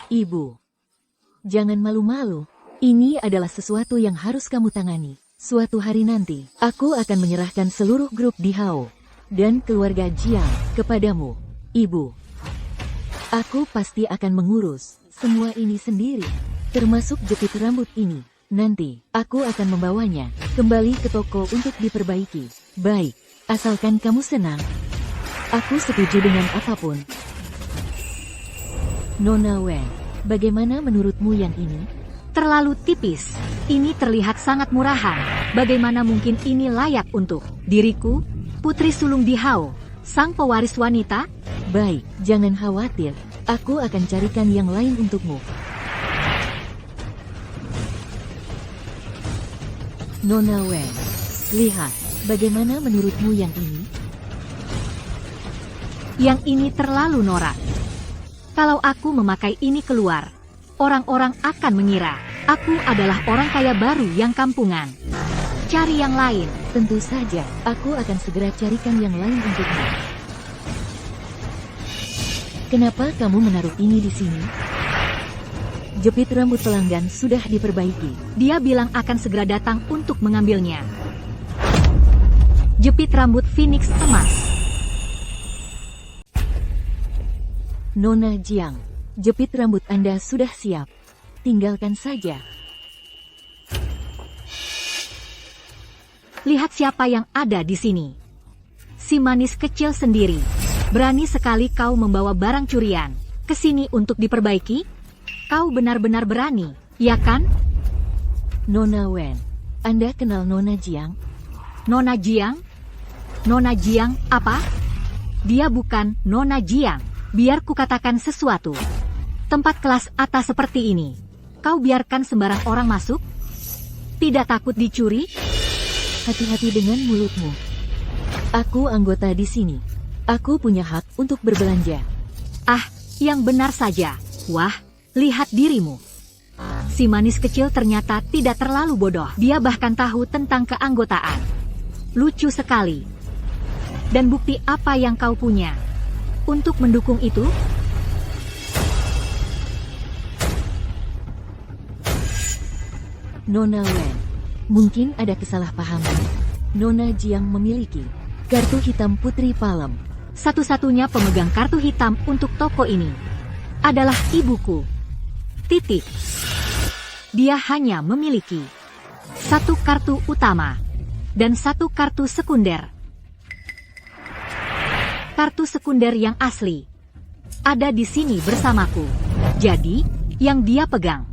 Ibu, jangan malu-malu. Ini adalah sesuatu yang harus kamu tangani. Suatu hari nanti, aku akan menyerahkan seluruh grup di Hao dan keluarga Jiang kepadamu. Ibu, aku pasti akan mengurus semua ini sendiri, termasuk jepit rambut ini. Nanti, aku akan membawanya kembali ke toko untuk diperbaiki. Baik, asalkan kamu senang. Aku setuju dengan apapun. Nona Wen, bagaimana menurutmu yang ini?
Terlalu tipis. Ini terlihat sangat murahan. Bagaimana mungkin ini layak untuk diriku? Putri sulung di Hao, sang pewaris wanita?
Baik, jangan khawatir. Aku akan carikan yang lain untukmu. Nona Wen, lihat, bagaimana menurutmu yang ini?
Yang ini terlalu norak. Kalau aku memakai ini keluar, orang-orang akan mengira aku adalah orang kaya baru yang kampungan. Cari yang lain.
Tentu saja, aku akan segera carikan yang lain untukmu. Kenapa kamu menaruh ini di sini? Jepit rambut pelanggan sudah diperbaiki.
Dia bilang akan segera datang untuk mengambilnya. Jepit rambut Phoenix emas.
Nona Jiang, jepit rambut Anda sudah siap. Tinggalkan saja.
Lihat siapa yang ada di sini. Si manis kecil sendiri. Berani sekali kau membawa barang curian ke sini untuk diperbaiki? Kau benar-benar berani, ya kan?
Nona Wen, Anda kenal Nona Jiang?
Nona Jiang? Nona Jiang apa? Dia bukan Nona Jiang. Biar kukatakan sesuatu. Tempat kelas atas seperti ini, kau biarkan sembarang orang masuk? Tidak takut dicuri?
Hati-hati dengan mulutmu. Aku anggota di sini. Aku punya hak untuk berbelanja.
Ah, yang benar saja. Wah, lihat dirimu. Si manis kecil ternyata tidak terlalu bodoh. Dia bahkan tahu tentang keanggotaan. Lucu sekali. Dan bukti apa yang kau punya untuk mendukung itu?
Nona Wen, mungkin ada kesalahpahaman. Nona Jiang memiliki kartu hitam Putri Palem.
Satu-satunya pemegang kartu hitam untuk toko ini adalah ibuku. Titik. Dia hanya memiliki satu kartu utama dan satu kartu sekunder. Kartu sekunder yang asli ada di sini bersamaku. Jadi, yang dia pegang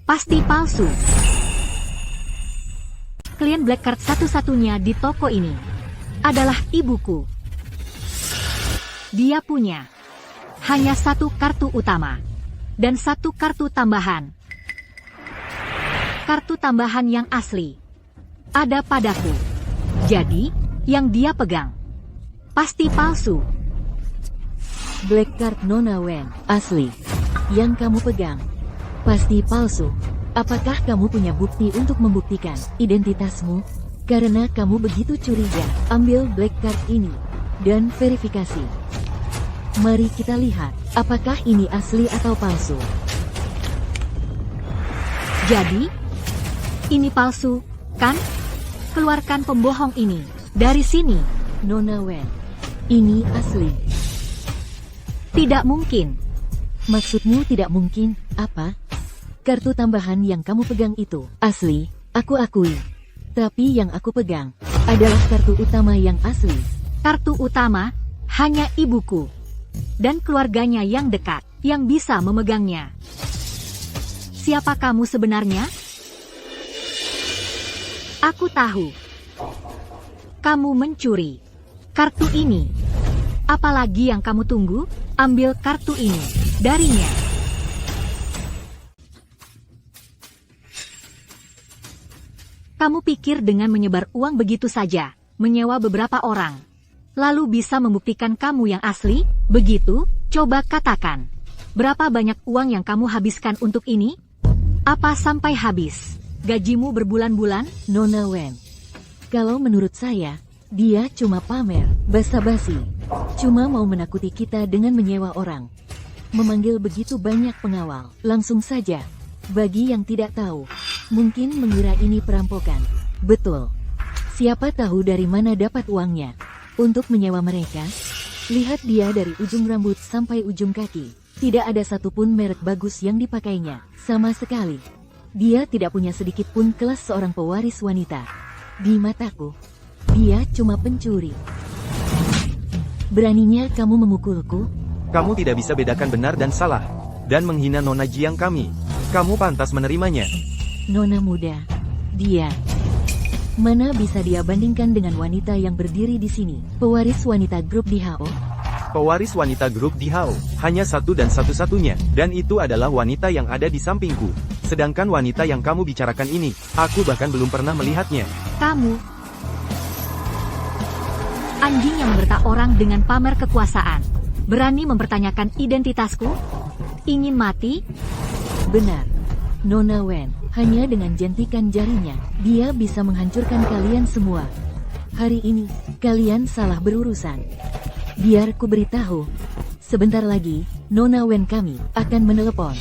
pasti palsu. Klien Black Card satu-satunya di toko ini adalah ibuku. Dia punya hanya satu kartu utama dan satu kartu tambahan. Kartu tambahan yang asli ada padaku. Jadi, yang dia pegang pasti palsu.
Black Card Nona Wen, asli. Yang kamu pegang pasti palsu. Apakah kamu punya bukti untuk membuktikan identitasmu? Karena kamu begitu curiga, ambil Black Card ini dan verifikasi. Mari kita lihat, apakah ini asli atau palsu.
Jadi, ini palsu, kan? Keluarkan pembohong ini dari sini.
Nona Wen, ini asli.
Tidak mungkin.
Maksudmu tidak mungkin, apa? Kartu tambahan yang kamu pegang itu asli, aku akui. Tapi yang aku pegang adalah kartu utama yang asli.
Kartu utama hanya ibuku dan keluarganya yang dekat yang bisa memegangnya. Siapa kamu sebenarnya? Aku tahu. Kamu mencuri kartu ini. Apalagi yang kamu tunggu? Ambil kartu ini darinya. Kamu pikir dengan menyebar uang begitu saja, menyewa beberapa orang, lalu bisa membuktikan kamu yang asli? Begitu? Coba katakan. Berapa banyak uang yang kamu habiskan untuk ini? Apa sampai habis gajimu berbulan-bulan?
Nona Wen, kalau menurut saya, dia cuma pamer, basa-basi. Cuma mau menakuti kita dengan menyewa orang. Memanggil begitu banyak pengawal, langsung saja. Bagi yang tidak tahu, mungkin mengira ini perampokan. Betul. Siapa tahu dari mana dapat uangnya untuk menyewa mereka? Lihat dia dari ujung rambut sampai ujung kaki. Tidak ada satupun merek bagus yang dipakainya. Sama sekali. Dia tidak punya sedikit pun kelas seorang pewaris wanita. Di mataku, dia cuma pencuri. Beraninya kamu memukulku?
Kamu tidak bisa bedakan benar dan salah, dan menghina Nona Jiang kami. Kamu pantas menerimanya.
Nona muda, dia. Mana bisa dia bandingkan dengan wanita yang berdiri di sini? Pewaris wanita grup di HO?
Pewaris wanita grup di HO, hanya satu dan satu-satunya, dan itu adalah wanita yang ada di sampingku. Sedangkan wanita yang kamu bicarakan ini, aku bahkan belum pernah melihatnya.
Kamu anjing yang memberta orang dengan pamer kekuasaan. Berani mempertanyakan identitasku? Ingin mati?
Benar. Nona Wen, hanya dengan jentikan jarinya, dia bisa menghancurkan kalian semua. Hari ini, kalian salah berurusan. Biar ku beritahu. Sebentar lagi, Nona Wen kami akan menelepon.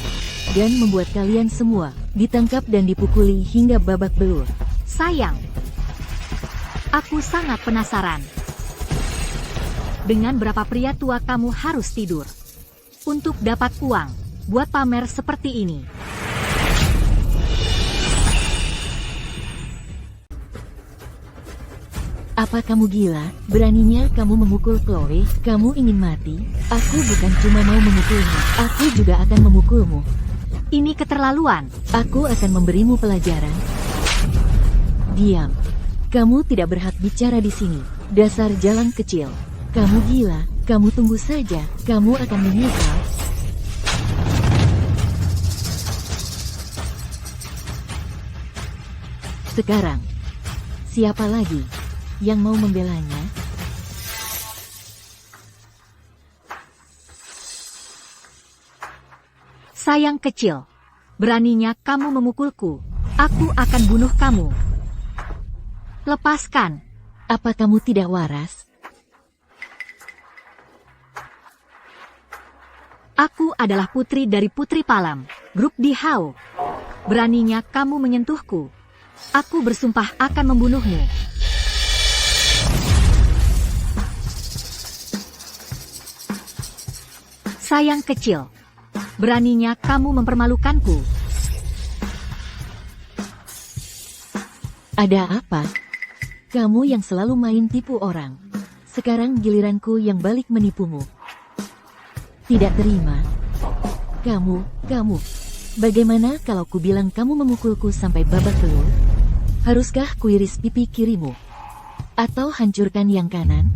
Dan membuat kalian semua ditangkap dan dipukuli hingga babak belur.
Sayang. Aku sangat penasaran. Dengan berapa pria tua kamu harus tidur untuk dapat uang buat pamer seperti ini?
Apa kamu gila? Beraninya kamu memukul Chloe? Kamu ingin mati? Aku bukan cuma mau memukulmu, aku juga akan memukulmu.
Ini keterlaluan.
Aku akan memberimu pelajaran. Diam. Kamu tidak berhak bicara di sini. Dasar jalan kecil. Kamu gila. Kamu tunggu saja. Kamu akan menyesal. Sekarang, siapa lagi yang mau membelanya?
Sayang kecil, beraninya kamu memukulku. Aku akan bunuh kamu. Lepaskan.
Apa kamu tidak waras?
Aku adalah putri dari Putri Palam, grup Di Hao. Beraninya kamu menyentuhku. Aku bersumpah akan membunuhmu. Sayang kecil, beraninya kamu mempermalukanku.
Ada apa? Kamu yang selalu main tipu orang. Sekarang giliranku yang balik menipumu. Tidak terima. Kamu. Bagaimana kalau ku bilang kamu memukulku sampai babak belur? Haruskah kuiris pipi kirimu? Atau hancurkan yang kanan?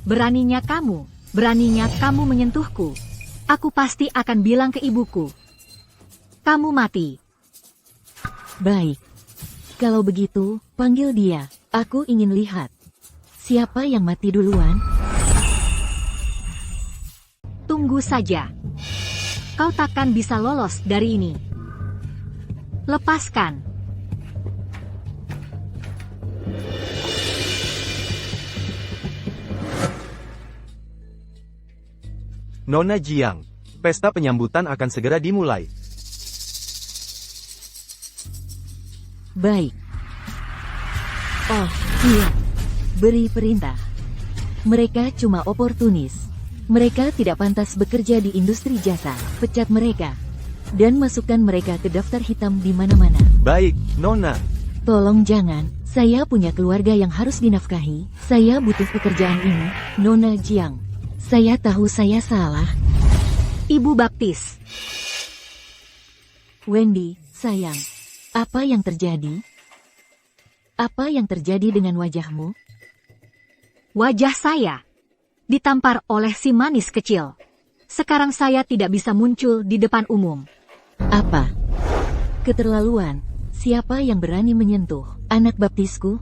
Beraninya kamu menyentuhku. Aku pasti akan bilang ke ibuku. Kamu mati.
Baik. Kalau begitu, panggil dia. Aku ingin lihat. Siapa yang mati duluan?
Tunggu saja. Kau takkan bisa lolos dari ini. Lepaskan.
Nona Jiang, pesta penyambutan akan segera dimulai.
Baik. Oh, iya. Beri perintah. Mereka cuma oportunis. Mereka tidak pantas bekerja di industri jasa. Pecat mereka. Dan masukkan mereka ke daftar hitam di mana-mana.
Baik, Nona.
Tolong jangan. Saya punya keluarga yang harus dinafkahi. Saya butuh pekerjaan ini. Nona Jiang. Saya tahu saya salah.
Ibu baptis.
Wendy, sayang. Apa yang terjadi? Apa yang terjadi dengan wajahmu?
Wajah saya ditampar oleh si manis kecil. Sekarang saya tidak bisa muncul di depan umum.
Apa? Keterlaluan. Siapa yang berani menyentuh anak baptisku?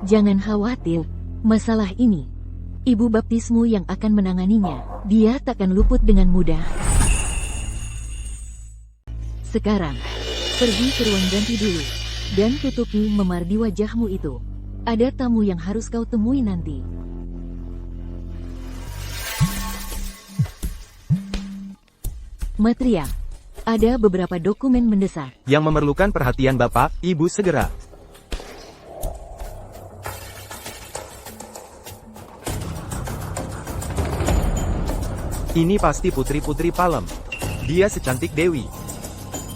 Jangan khawatir. Masalah ini, ibu baptismu yang akan menanganinya. Dia takkan luput dengan mudah. Sekarang, pergi ke ruang ganti dulu. Dan tutupi memar di wajahmu itu. Ada tamu yang harus kau temui nanti. Matria, ada beberapa dokumen mendesak.
Yang memerlukan perhatian Bapak, Ibu segera. Ini pasti putri-putri Palem. Dia secantik Dewi.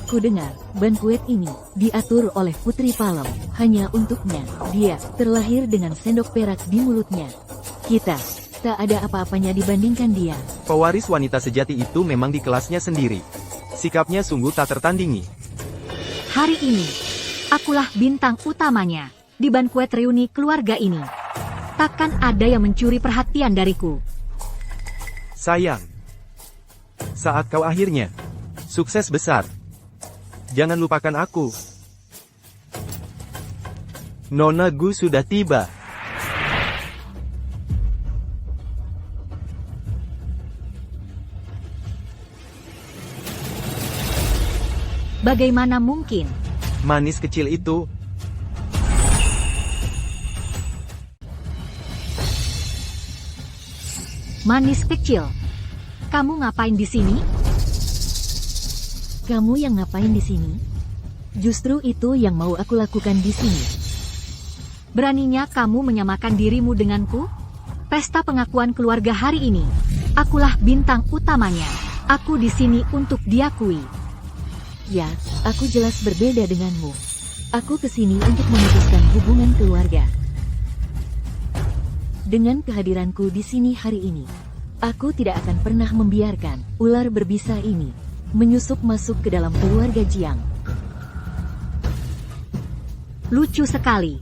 Kudengar, bankuet ini diatur oleh Putri Palem. Hanya untuknya. Dia terlahir dengan sendok perak di mulutnya. Kita tak ada apa-apanya dibandingkan dia.
Pewaris wanita sejati itu memang di kelasnya sendiri. Sikapnya sungguh tak tertandingi.
Hari ini, akulah bintang utamanya di bankuet reuni keluarga ini. Takkan ada yang mencuri perhatian dariku.
Sayang. Saat kau akhirnya sukses besar. Jangan lupakan aku. Nona Gu sudah tiba.
Bagaimana mungkin?
Manis kecil itu.
Manis kecil. Kamu ngapain di sini?
Kamu yang ngapain di sini? Justru itu yang mau aku lakukan di sini.
Beraninya kamu menyamakan dirimu denganku? Pesta pengakuan keluarga hari ini. Akulah bintang utamanya. Aku di sini untuk diakui.
Ya, aku jelas berbeda denganmu. Aku kesini untuk memutuskan hubungan keluarga. Dengan kehadiranku di sini hari ini, aku tidak akan pernah membiarkan ular berbisa ini menyusup masuk ke dalam keluarga Jiang.
Lucu sekali.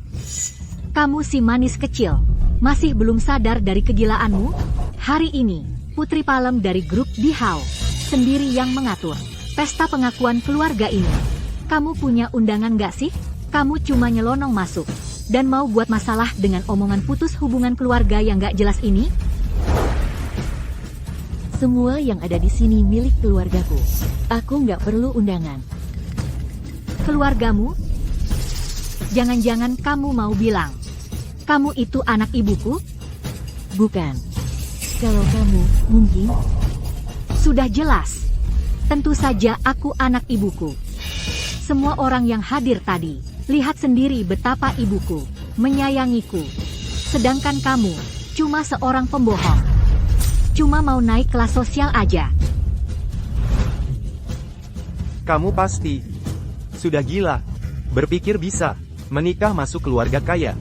Kamu si manis kecil, masih belum sadar dari kegilaanmu? Hari ini, Putri Palem dari grup Dihao sendiri yang mengatur pesta pengakuan keluarga ini. Kamu punya undangan gak sih? Kamu cuma nyelonong masuk dan mau buat masalah dengan omongan putus hubungan keluarga yang gak jelas ini?
Semua yang ada di sini milik keluargaku. Aku nggak perlu undangan.
Keluargamu? Jangan-jangan kamu mau bilang, kamu itu anak ibuku?
Bukan. Kalau kamu, mungkin.
Sudah jelas. Tentu saja aku anak ibuku. Semua orang yang hadir tadi, lihat sendiri betapa ibuku menyayangiku. Sedangkan kamu, cuma seorang pembohong. Cuma mau naik kelas sosial aja.
Kamu pasti sudah gila. Berpikir bisa menikah masuk keluarga kaya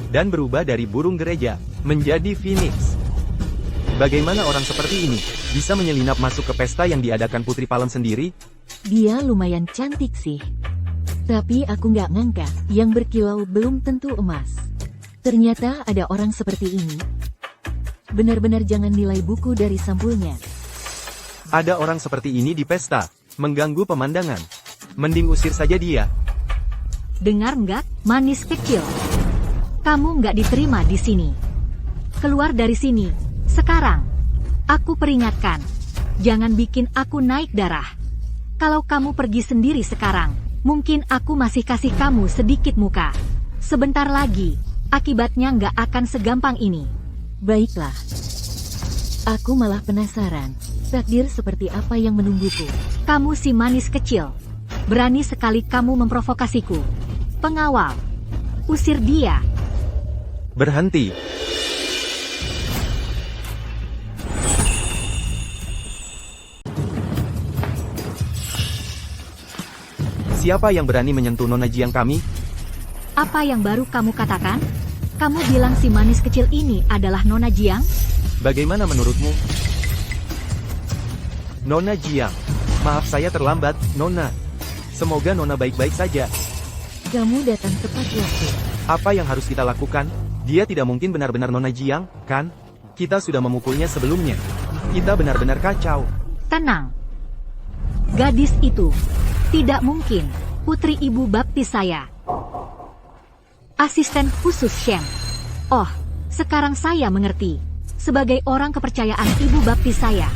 dan berubah dari burung gereja menjadi phoenix. Bagaimana orang seperti ini bisa menyelinap masuk ke pesta yang diadakan Putri Palem sendiri?
Dia lumayan cantik sih. Tapi aku nggak ngangka, yang berkilau belum tentu emas. Ternyata ada orang seperti ini. Benar-benar jangan nilai buku dari sampulnya.
Ada orang seperti ini di pesta, mengganggu pemandangan. Mending usir saja dia.
Dengar nggak, manis kecil? Kamu nggak diterima di sini. Keluar dari sini. Sekarang, aku peringatkan, jangan bikin aku naik darah. Kalau kamu pergi sendiri sekarang, mungkin aku masih kasih kamu sedikit muka. Sebentar lagi, akibatnya nggak akan segampang ini.
Baiklah. Aku malah penasaran, takdir seperti apa yang menungguku.
Kamu si manis kecil. Berani sekali kamu memprovokasiku. Pengawal, usir dia.
Berhenti. Siapa yang berani menyentuh Nona Jiang kami?
Apa yang baru kamu katakan? Kamu bilang si manis kecil ini adalah Nona Jiang?
Bagaimana menurutmu? Nona Jiang, maaf saya terlambat, Nona. Semoga Nona baik-baik saja.
Kamu datang tepat waktu.
Apa yang harus kita lakukan? Dia tidak mungkin benar-benar Nona Jiang, kan? Kita sudah memukulnya sebelumnya. Kita benar-benar kacau.
Tenang. Gadis itu tidak mungkin putri ibu baptis saya. Asisten khusus Sheng. Oh, sekarang saya mengerti. Sebagai orang kepercayaan ibu baptis saya,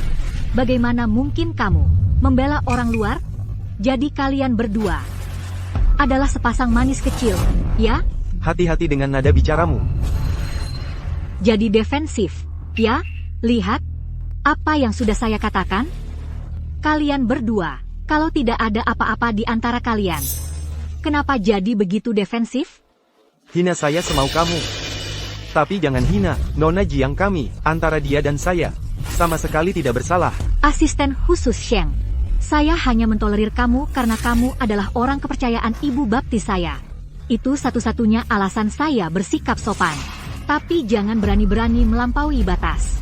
bagaimana mungkin kamu membela orang luar? Jadi kalian berdua adalah sepasang manis kecil, ya?
Hati-hati dengan nada bicaramu.
Jadi defensif, ya? Lihat apa yang sudah saya katakan. Kalian berdua, kalau tidak ada apa-apa di antara kalian, kenapa jadi begitu defensif?
Hina saya semau kamu. Tapi jangan hina Nona Jiang kami. Antara dia dan saya sama sekali tidak bersalah.
Asisten khusus Sheng, saya hanya mentolerir kamu karena kamu adalah orang kepercayaan ibu baptis saya. Itu satu-satunya alasan saya bersikap sopan. Tapi jangan berani-berani melampaui batas.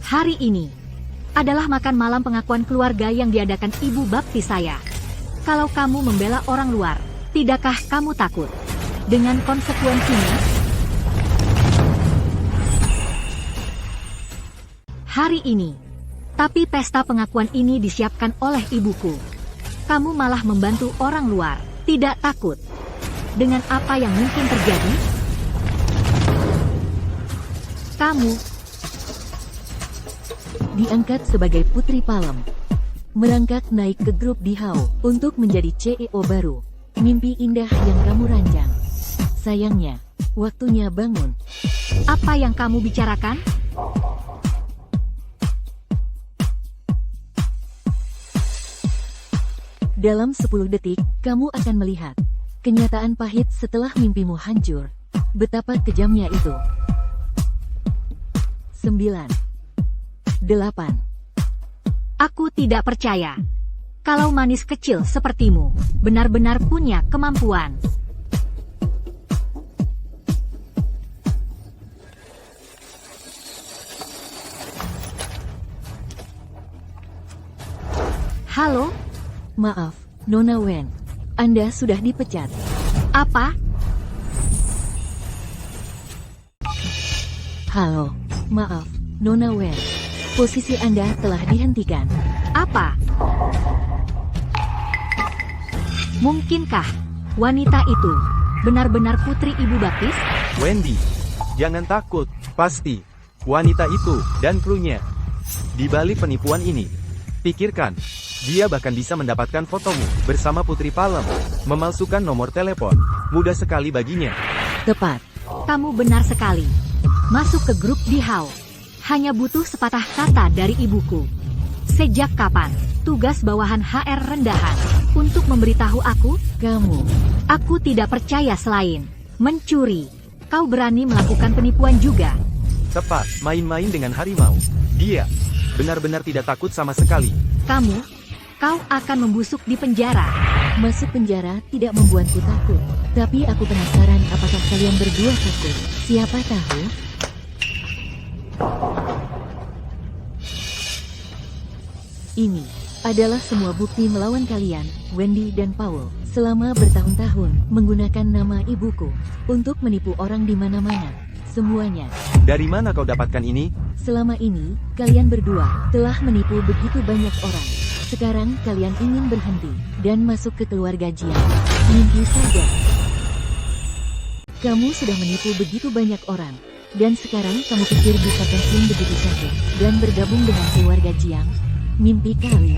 Hari ini adalah makan malam pengakuan keluarga yang diadakan ibu baptis saya. Kalau kamu membela orang luar, tidakkah kamu takut dengan konsekuensinya? Hari ini, tapi pesta pengakuan ini disiapkan oleh ibuku. Kamu malah membantu orang luar, tidak takut dengan apa yang mungkin terjadi? Kamu
Diangkat sebagai Putri Palem. Merangkak naik ke grup Dihao untuk menjadi CEO baru. Mimpi indah yang kamu rancang. Sayangnya, waktunya bangun.
apa yang kamu bicarakan?
Dalam 10 detik, kamu akan melihat kenyataan pahit setelah mimpimu hancur. Betapa kejamnya itu. 9, 8.
Aku tidak percaya. Kalau manis kecil sepertimu benar-benar punya kemampuan.
Halo? Maaf, Nona Wen. Anda sudah dipecat.
Apa?
Halo, maaf, Nona Wen. Posisi Anda telah dihentikan.
Apa? Mungkinkah wanita itu benar-benar putri Ibu Baptis?
Wendy, jangan takut. Pasti, wanita itu dan krunya. Di balik penipuan ini, pikirkan, dia bahkan bisa mendapatkan fotomu bersama Putri Palem, memalsukan nomor telepon. Mudah sekali baginya.
Tepat.
Kamu benar sekali. Masuk ke grup di Hao. Hanya butuh sepatah kata dari ibuku. Sejak kapan tugas bawahan HR rendahan untuk memberitahu aku? Aku tidak percaya selain mencuri. Kau berani melakukan penipuan juga.
Tepat, main-main dengan harimau. Dia benar-benar tidak takut sama sekali.
Kau akan membusuk di penjara.
Masuk penjara tidak membuatku takut. Tapi aku penasaran apakah kalian berdua takut. Siapa tahu? Ini adalah semua bukti melawan kalian, Wendy dan Paul, selama bertahun-tahun menggunakan nama ibuku untuk menipu orang di mana-mana. Semuanya.
Dari mana kau dapatkan ini?
Selama ini, kalian berdua telah menipu begitu banyak orang. Sekarang kalian ingin berhenti dan masuk ke keluarga Jiang. Mimpi saja. Kamu sudah menipu begitu banyak orang. Dan sekarang kamu pikir bisa pensiun begitu saja dan bergabung dengan keluarga Jiang? Mimpi kali.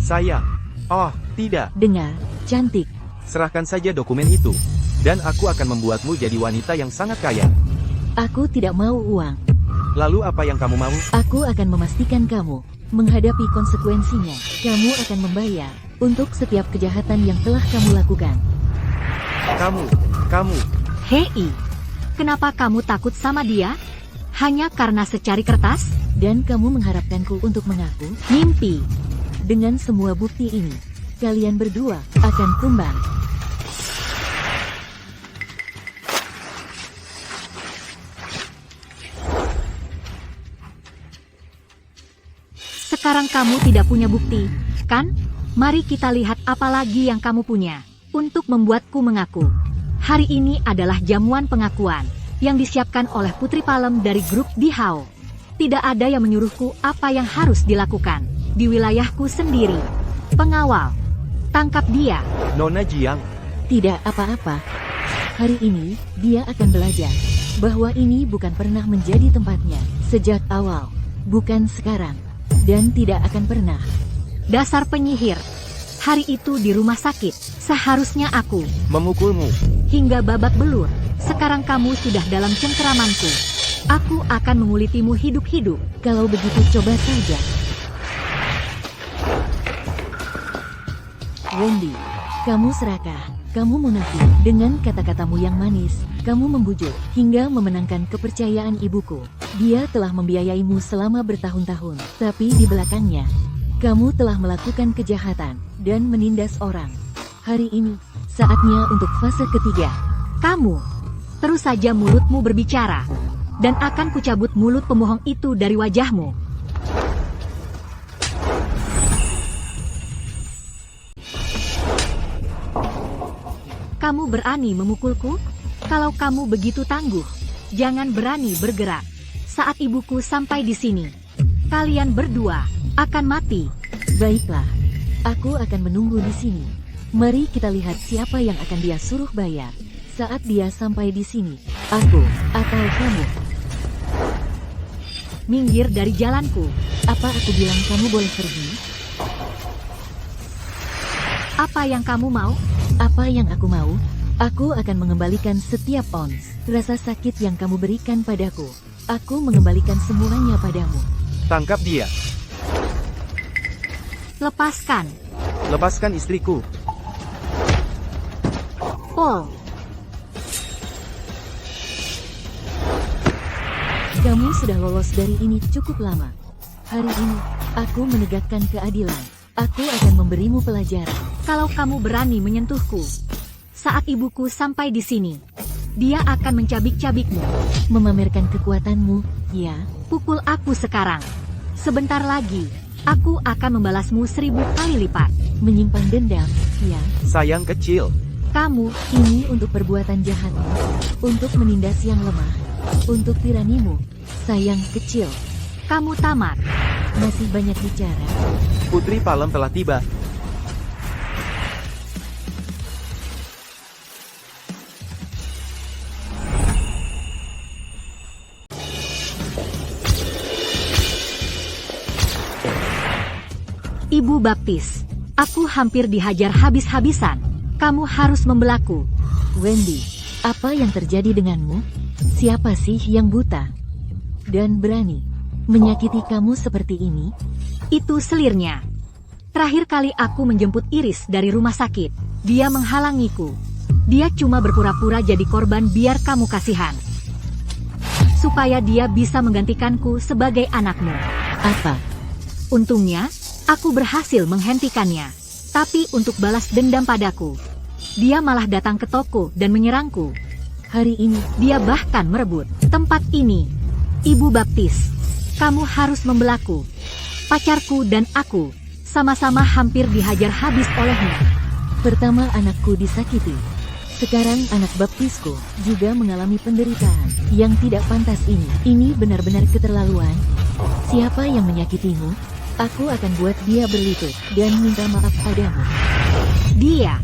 Sayang. Oh, tidak.
Dengar, cantik.
Serahkan saja dokumen itu. Dan aku akan membuatmu jadi wanita yang sangat kaya.
Aku tidak mau uang.
Lalu apa yang kamu mau?
Aku akan memastikan kamu menghadapi konsekuensinya. Kamu akan membayar untuk setiap kejahatan yang telah kamu lakukan.
Kamu.
Hei, kenapa kamu takut sama dia? Hanya karena secari kertas?
Dan kamu mengharapkanku untuk mengaku?
Mimpi.
Dengan semua bukti ini, kalian berdua akan tumbang.
Sekarang kamu tidak punya bukti, kan? Mari kita lihat apa lagi yang kamu punya untuk membuatku mengaku. Hari ini adalah jamuan pengakuan yang disiapkan oleh Putri Palem dari grup di Hao. Tidak ada yang menyuruhku apa yang harus dilakukan di wilayahku sendiri. Pengawal, tangkap dia.
Nona Jiang.
Tidak apa-apa. Hari ini, dia akan belajar bahwa ini bukan pernah menjadi tempatnya sejak awal. Bukan sekarang. Dan tidak akan pernah.
Dasar penyihir. Hari itu di rumah sakit, seharusnya aku
Memukulmu.
hingga babak belur. Sekarang kamu sudah dalam cengkeramanku. Aku akan mengulitimu hidup-hidup.
Kalau begitu coba saja. Wendy, kamu serakah. Kamu munafik. Dengan kata-katamu yang manis, kamu membujuk hingga memenangkan kepercayaan ibuku. Dia telah membiayaimu selama bertahun-tahun. Tapi di belakangnya, kamu telah melakukan kejahatan dan menindas orang. Hari ini, saatnya untuk fase ketiga.
Kamu, terus saja mulutmu berbicara. Dan akan kucabut mulut pembohong itu dari wajahmu. Kamu berani memukulku? Kalau kamu begitu tangguh, jangan berani bergerak. Saat ibuku sampai di sini, kalian berdua akan mati.
Baiklah, aku akan menunggu di sini. Mari kita lihat siapa yang akan dia suruh bayar. Saat dia sampai di sini, aku atau kamu.
Minggir dari jalanku.
Apa aku bilang kamu boleh pergi?
Apa yang kamu mau?
Apa yang aku mau? Aku akan mengembalikan setiap ons rasa sakit yang kamu berikan padaku. Aku mengembalikan semuanya padamu.
Tangkap dia.
Lepaskan.
Lepaskan istriku.
Paul.
Kamu sudah lolos dari ini cukup lama. Hari ini, aku menegakkan keadilan. Aku akan memberimu pelajaran.
Kalau kamu berani menyentuhku, saat ibuku sampai di sini, dia akan mencabik-cabikmu.
Memamerkan kekuatanmu, ya?
Pukul aku sekarang. Sebentar lagi, aku akan membalasmu 1000 kali lipat.
Menyimpan dendam, Yang
Sayang kecil.
kamu ini untuk perbuatan jahatmu, untuk menindas yang lemah, untuk tiranimu, sayang kecil.
Kamu tamat.
Masih banyak bicara.
Putri Palem telah tiba.
Ibu Baptis, aku hampir dihajar habis-habisan. Kamu harus membelaku.
Wendy, apa yang terjadi denganmu? Siapa sih yang buta dan berani menyakiti kamu seperti ini?
Itu selirnya. Terakhir kali aku menjemput Iris dari rumah sakit, dia menghalangiku. Dia cuma berpura-pura jadi korban biar kamu kasihan. Supaya dia bisa menggantikanku sebagai anakmu.
Apa?
Untungnya, aku berhasil menghentikannya. Tapi untuk balas dendam padaku, dia malah datang ke toko dan menyerangku.
Hari ini,
Dia bahkan merebut tempat ini. Ibu Baptis, kamu harus membelaku. Pacarku dan aku sama-sama hampir dihajar habis olehnya.
pertama anakku disakiti. Sekarang anak baptisku juga mengalami penderitaan yang tidak pantas ini. Ini benar-benar keterlaluan. Siapa yang menyakitimu? Aku akan buat dia berlutut dan minta maaf padamu.
Dia,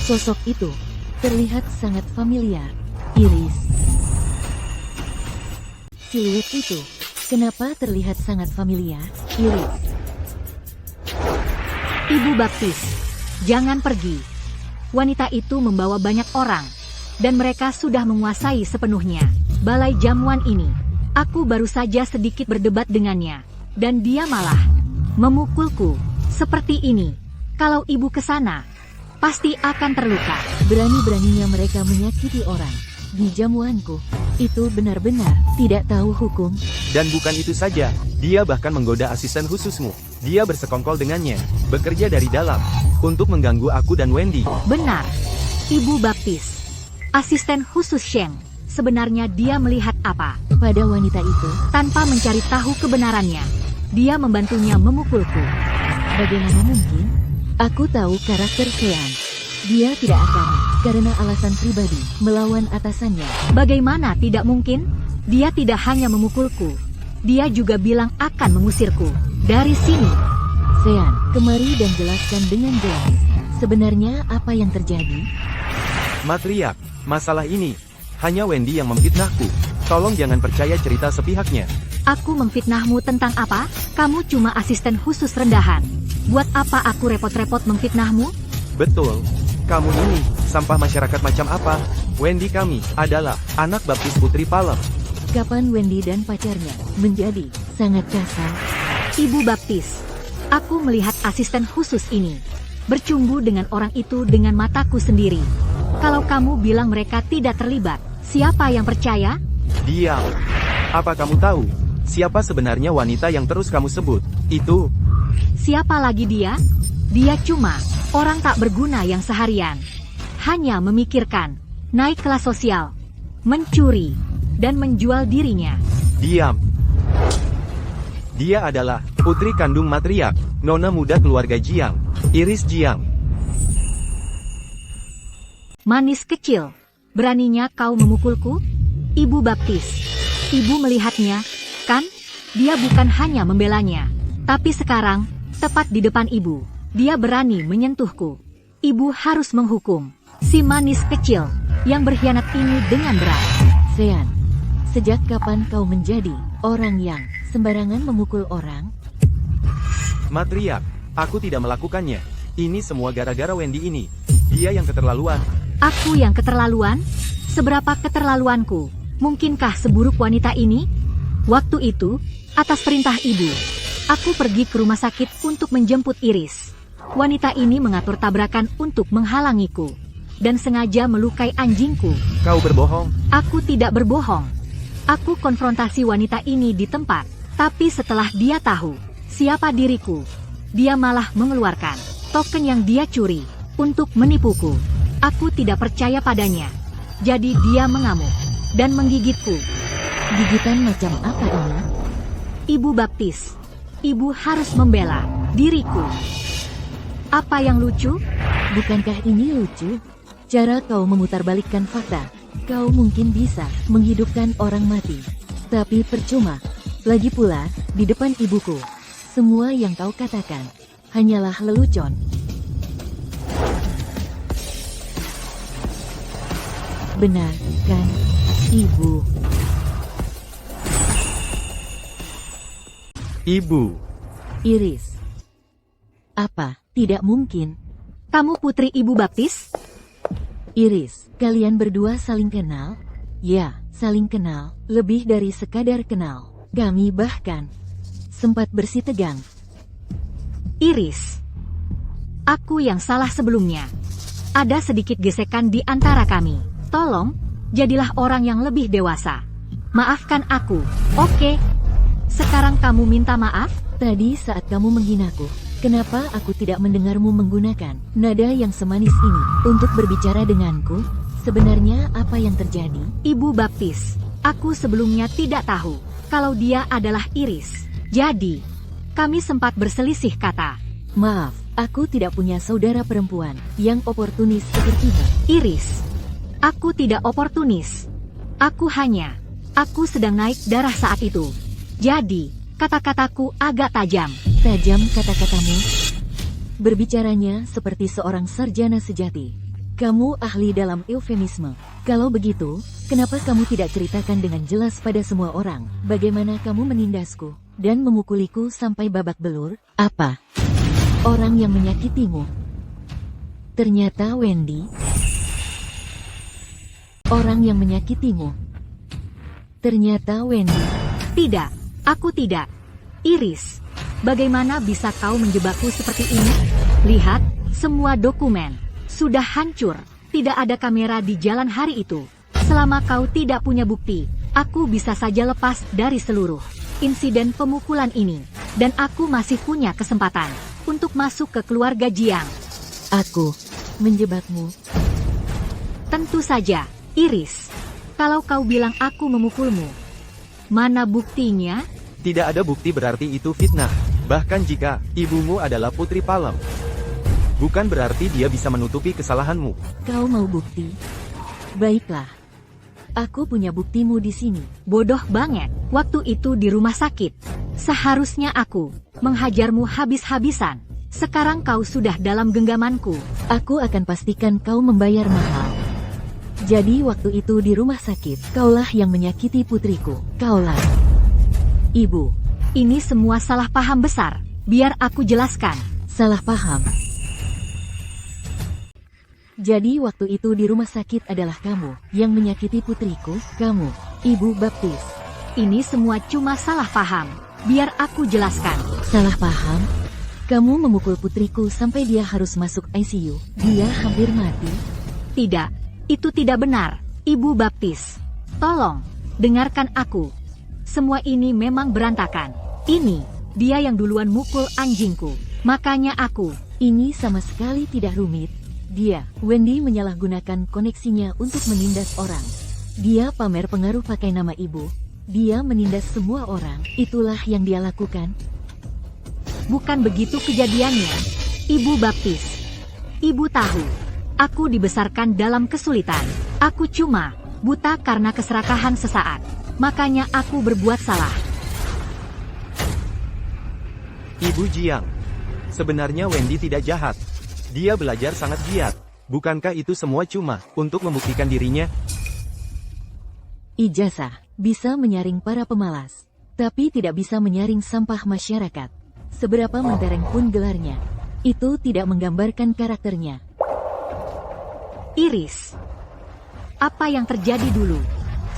Sosok itu terlihat sangat familiar. Iris. Siluet itu kenapa terlihat sangat familiar? Iris.
Ibu Baptis, jangan pergi. Wanita itu membawa banyak orang, dan mereka sudah menguasai sepenuhnya balai jamuan ini. Aku baru saja sedikit berdebat dengannya, dan dia malah memukulku seperti ini. Kalau ibu ke sana, pasti akan terluka.
Berani-beraninya mereka menyakiti orang di jamuanku. Itu benar-benar tidak tahu hukum.
Dan bukan itu saja, dia bahkan menggoda asisten khususmu. Dia bersekongkol dengannya, bekerja dari dalam, untuk mengganggu aku dan Wendy.
Benar, Ibu Baptis. Asisten khusus Sheng. Sebenarnya dia melihat apa?
Pada wanita itu,
Tanpa mencari tahu kebenarannya, dia membantunya memukulku.
bagaimana mungkin? Aku tahu karakter Sean. Dia tidak akan, karena alasan pribadi, melawan atasannya.
Bagaimana tidak mungkin? Dia tidak hanya memukulku. Dia juga bilang akan mengusirku dari sini.
Sean, kemari dan jelaskan dengan jelas. Sebenarnya apa yang terjadi?
Matriark, masalah ini, hanya Wendy yang memfitnahku. Tolong jangan percaya cerita sepihaknya.
Aku memfitnahmu tentang apa? Kamu cuma asisten khusus rendahan. Buat apa aku repot-repot memfitnahmu?
Betul. Kamu ini, sampah masyarakat macam apa? Wendy kami, adalah, anak baptis Putri Palem.
Kapan Wendy dan pacarnya menjadi sangat kasar?
Ibu Baptis, aku melihat asisten khusus ini bercumbu dengan orang itu dengan mataku sendiri. Kalau kamu bilang mereka tidak terlibat, siapa yang percaya?
Diam. Apa kamu tahu, siapa sebenarnya wanita yang terus kamu sebut? Itu,
Siapa lagi dia? Dia cuma orang tak berguna yang seharian hanya memikirkan naik kelas sosial, mencuri, dan menjual dirinya.
diam. Dia adalah putri kandung matriark, nona muda keluarga Jiang, Iris Jiang.
Manis kecil, beraninya kau memukulku? Ibu Baptis, ibu melihatnya, kan? Dia bukan hanya membelanya, tapi sekarang, tepat di depan ibu, dia berani menyentuhku. Ibu harus menghukum si manis kecil yang berkhianat ini dengan berat.
Sean, sejak kapan kau menjadi orang yang sembarangan memukul orang?
Matriark, aku tidak melakukannya. Ini semua gara-gara Wendy ini. Dia yang keterlaluan.
Aku yang keterlaluan? Seberapa keterlaluanku? Mungkinkah seburuk wanita ini? Waktu itu, atas perintah ibu, aku pergi ke rumah sakit untuk menjemput Iris. Wanita ini mengatur tabrakan untuk menghalangiku, dan sengaja melukai anjingku.
Kau berbohong.
Aku tidak berbohong. Aku konfrontasi wanita ini di tempat, tapi setelah dia tahu siapa diriku, dia malah mengeluarkan token yang dia curi untuk menipuku. Aku tidak percaya padanya. Jadi dia mengamuk dan menggigitku.
Gigitan macam apa ini?
Ibu Baptis, ibu harus membela diriku. Apa yang lucu?
Bukankah ini lucu? Cara kau memutarbalikkan fakta. Kau mungkin bisa menghidupkan orang mati. Tapi percuma. Lagi pula, di depan ibuku, semua yang kau katakan hanyalah lelucon. Benar, kan, Ibu?
Ibu.
Iris. Apa? Tidak mungkin.
Kamu putri Ibu Baptis?
Iris, kalian berdua saling kenal? Ya, saling kenal. Lebih dari sekadar kenal. Kami bahkan sempat bersih tegang.
Iris. Aku yang salah sebelumnya. Ada sedikit gesekan di antara kami. Tolong, jadilah orang yang lebih dewasa. Maafkan aku, oke? Sekarang kamu minta maaf?
Tadi saat kamu menghinaku, kenapa aku tidak mendengarmu menggunakan nada yang semanis ini untuk berbicara denganku? Sebenarnya apa yang terjadi?
Ibu Baptis, aku sebelumnya tidak tahu kalau dia adalah Iris. Jadi, kami sempat berselisih kata.
Maaf, aku tidak punya saudara perempuan yang oportunis sepertimu.
Iris, aku tidak oportunis. Aku sedang naik darah saat itu. Jadi, kata-kataku agak tajam.
Tajam kata-katamu? Berbicaranya seperti seorang sarjana sejati. Kamu ahli dalam eufemisme. Kalau begitu, kenapa kamu tidak ceritakan dengan jelas pada semua orang bagaimana kamu menindasku dan memukuliku sampai babak belur? Apa? Orang yang menyakitimu ternyata Wendy? Orang yang menyakitimu ternyata Wendy?
Tidak, aku tidak. Iris, bagaimana bisa kau menjebakku seperti ini? Lihat, semua dokumen sudah hancur. Tidak ada kamera di jalan hari itu. Selama kau tidak punya bukti, aku bisa saja lepas dari seluruh insiden pemukulan ini. Dan aku masih punya kesempatan untuk masuk ke keluarga Jiang.
Aku menjebakmu?
Tentu saja, Iris. Kalau kau bilang aku memukulmu, mana buktinya?
Tidak ada bukti berarti itu fitnah. Bahkan jika ibumu adalah Putri Palem, bukan berarti dia bisa menutupi kesalahanmu.
Kau mau bukti? Baiklah. Aku punya buktimu di sini.
Bodoh banget. Waktu itu di rumah sakit. Seharusnya aku menghajarmu habis-habisan. Sekarang kau sudah dalam genggamanku.
Aku akan pastikan kau membayar mahal. Jadi waktu itu di rumah sakit, kaulah yang menyakiti putriku. Kaulah. Ibu.
Ini semua salah paham besar. Biar aku jelaskan.
Salah paham. Jadi waktu itu di rumah sakit adalah kamu yang menyakiti putriku, kamu, Ibu Baptis.
Ini semua cuma salah paham. Biar aku jelaskan.
Salah paham? Kamu memukul putriku sampai dia harus masuk ICU. Dia hampir mati.
Tidak, itu tidak benar, Ibu Baptis. Tolong, dengarkan aku. Semua ini memang berantakan. Ini, dia yang duluan mukul anjingku. Makanya aku.
Ini sama sekali tidak rumit. Dia, Wendy menyalahgunakan koneksinya untuk menindas orang. Dia pamer pengaruh pakai nama ibu. Dia menindas semua orang. Itulah yang dia lakukan.
Bukan begitu kejadiannya, Ibu Baptis. Ibu tahu, aku dibesarkan dalam kesulitan. Aku cuma buta karena keserakahan sesaat. Makanya aku berbuat salah.
Ibu Jiang. Sebenarnya Wendy tidak jahat. Dia belajar sangat giat. Bukankah itu semua cuma untuk membuktikan dirinya?
Ijazah bisa menyaring para pemalas, tapi tidak bisa menyaring sampah masyarakat. Seberapa mentereng pun gelarnya, itu tidak menggambarkan karakternya.
Iris, apa yang terjadi dulu?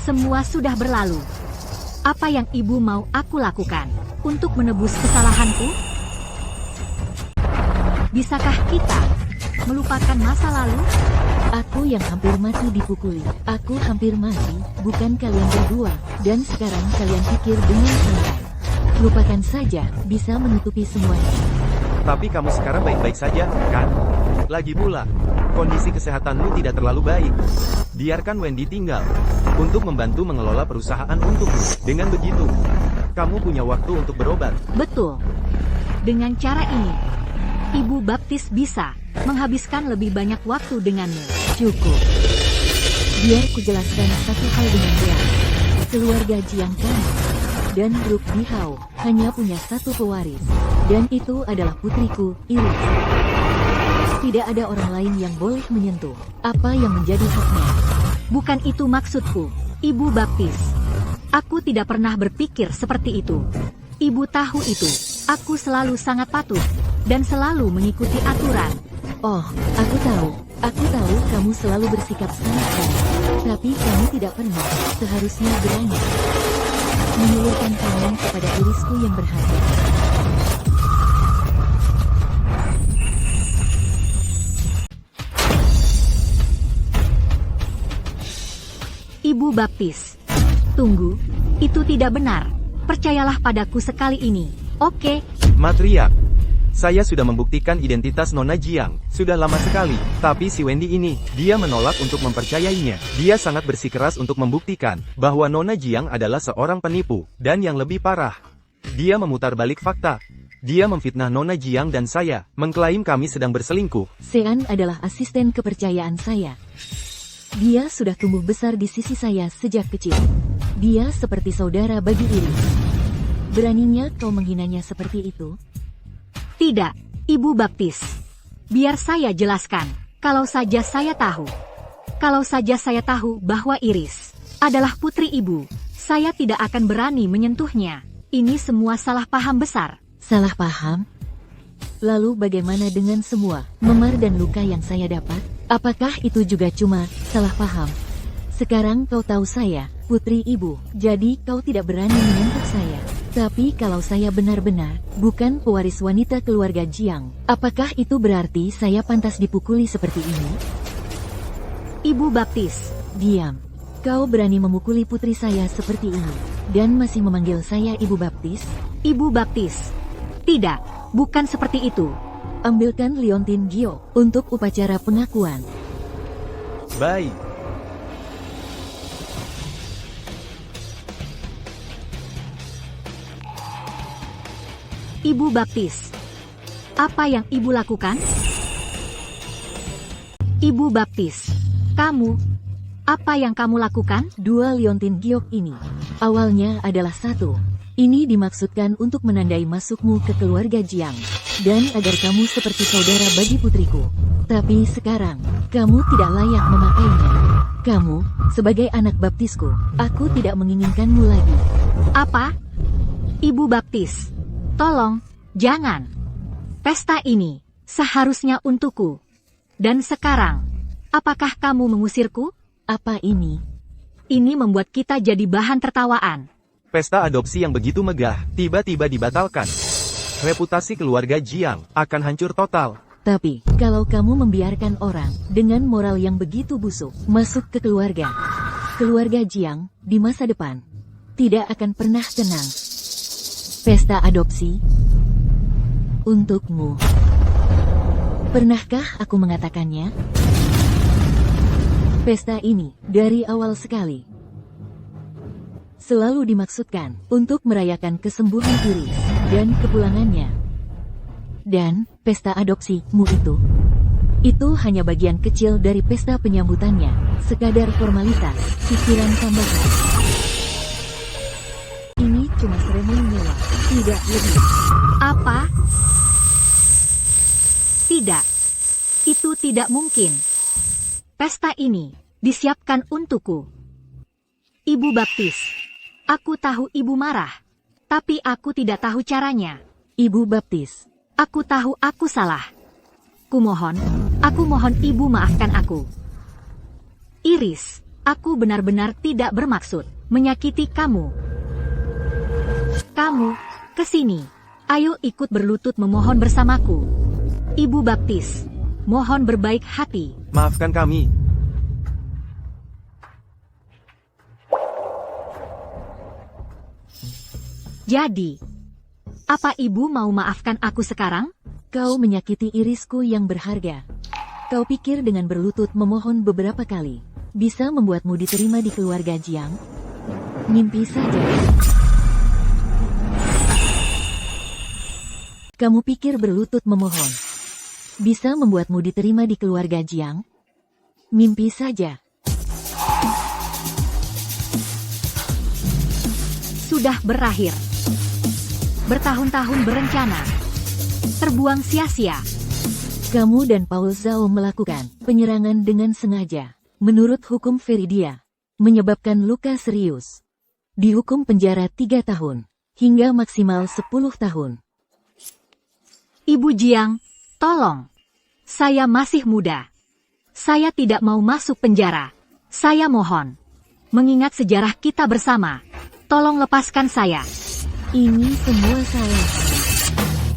Semua sudah berlalu. Apa yang ibu mau aku lakukan untuk menebus kesalahanku? Bisakah kita melupakan masa lalu?
Aku yang hampir mati dipukuli. Aku hampir mati, bukan kalian berdua. Dan sekarang kalian pikir dengan santai. Lupakan saja, bisa menutupi semuanya.
Tapi kamu sekarang baik-baik saja, kan? Lagi pula, kondisi kesehatanmu tidak terlalu baik. Biarkan Wendy tinggal untuk membantu mengelola perusahaan untukmu. Dengan begitu, kamu punya waktu untuk berobat.
Betul. Dengan cara ini, Ibu Baptis bisa menghabiskan lebih banyak waktu denganmu.
Cukup. Biar kujelaskan satu hal dengan jelas. Keluarga Jiang kami dan grup Dihao hanya punya satu pewaris. Dan itu adalah putriku, Iris. Tidak ada orang lain yang boleh menyentuh apa yang menjadi haknya.
Bukan itu maksudku, Ibu Baptis. Aku tidak pernah berpikir seperti itu. Ibu tahu itu. Aku selalu sangat patuh dan selalu mengikuti aturan.
Oh, aku tahu kamu selalu bersikap sangat baik. Tapi kamu tidak pernah seharusnya berani mengulurkan tangan kepada irisku yang berharga.
Ibu Baptis, tunggu, itu tidak benar. Percayalah padaku sekali ini, oke?
Matriark, saya sudah membuktikan identitas Nona Jiang, sudah lama sekali. Tapi si Wendy ini, dia menolak untuk mempercayainya. Dia sangat bersikeras untuk membuktikan bahwa Nona Jiang adalah seorang penipu. Dan yang lebih parah, dia memutar balik fakta. Dia memfitnah Nona Jiang dan saya, mengklaim kami sedang berselingkuh.
Sean adalah asisten kepercayaan saya. Dia sudah tumbuh besar di sisi saya sejak kecil. Dia seperti saudara bagi Iris. Beraninya kau menghinanya seperti itu?
Tidak, Ibu Baptis. Biar saya jelaskan. Kalau saja saya tahu bahwa Iris adalah putri ibu, saya tidak akan berani menyentuhnya. Ini semua salah paham besar.
Salah paham? Lalu bagaimana dengan semua memar dan luka yang saya dapat? Apakah itu juga cuma salah paham? Sekarang kau tahu saya, putri ibu, jadi kau tidak berani menyentuh saya. Tapi kalau saya benar-benar bukan pewaris wanita keluarga Jiang, apakah itu berarti saya pantas dipukuli seperti ini?
Ibu Baptis,
diam. Kau berani memukuli putri saya seperti ini, dan masih memanggil saya Ibu Baptis?
Ibu Baptis. Tidak, bukan seperti itu.
Ambilkan liontin Gyo untuk upacara pengakuan.
Baik.
Ibu Baptis, apa yang ibu lakukan? Ibu Baptis, apa yang kamu lakukan?
Dua liontin giok ini, awalnya adalah satu. Ini dimaksudkan untuk menandai masukmu ke keluarga Jiang, dan agar kamu seperti saudara bagi putriku. Tapi sekarang, kamu tidak layak memakainya. Kamu, sebagai anak baptisku, aku tidak menginginkanmu lagi.
Apa? Ibu Baptis, tolong, jangan. Pesta ini seharusnya untukku. Dan sekarang, apakah kamu mengusirku?
Apa ini?
Ini membuat kita jadi bahan tertawaan.
Pesta adopsi yang begitu megah, tiba-tiba dibatalkan. Reputasi keluarga Jiang akan hancur total.
Tapi, kalau kamu membiarkan orang dengan moral yang begitu busuk masuk ke keluarga Jiang di masa depan, tidak akan pernah tenang. Pesta adopsi untukmu. Pernahkah aku mengatakannya? Pesta ini, dari awal sekali, selalu dimaksudkan untuk merayakan kesembuhan Iris dan kepulangannya. Dan, pesta adopsimu itu hanya bagian kecil dari pesta penyambutannya, sekadar formalitas, pikiran tambahan. Ini cuma seremoni mewah, tidak lebih.
Apa? Tidak. Itu tidak mungkin. Pesta ini disiapkan untukku. Ibu Baptis, aku tahu ibu marah, tapi aku tidak tahu caranya.
Ibu Baptis,
aku tahu aku salah. Aku mohon ibu maafkan aku. Iris, aku benar-benar tidak bermaksud menyakiti kamu. Kamu, kesini. Ayo ikut berlutut memohon bersamaku. Ibu Baptis, mohon berbaik hati.
Maafkan kami.
Jadi, apa ibu mau maafkan aku sekarang?
Kau menyakiti irisku yang berharga. Kau pikir dengan berlutut memohon beberapa kali bisa membuatmu diterima di keluarga Jiang? Mimpi saja. Kamu pikir berlutut memohon bisa membuatmu diterima di keluarga Jiang? Mimpi saja.
Sudah berakhir. Bertahun-tahun berencana. Terbuang sia-sia.
Kamu dan Paul Zhao melakukan penyerangan dengan sengaja. Menurut hukum Veridia, menyebabkan luka serius. Dihukum penjara 3 tahun, hingga maksimal 10 tahun.
Ibu Jiang, tolong. Saya masih muda. Saya tidak mau masuk penjara. Saya mohon. Mengingat sejarah kita bersama, tolong lepaskan saya.
Ini semua salah.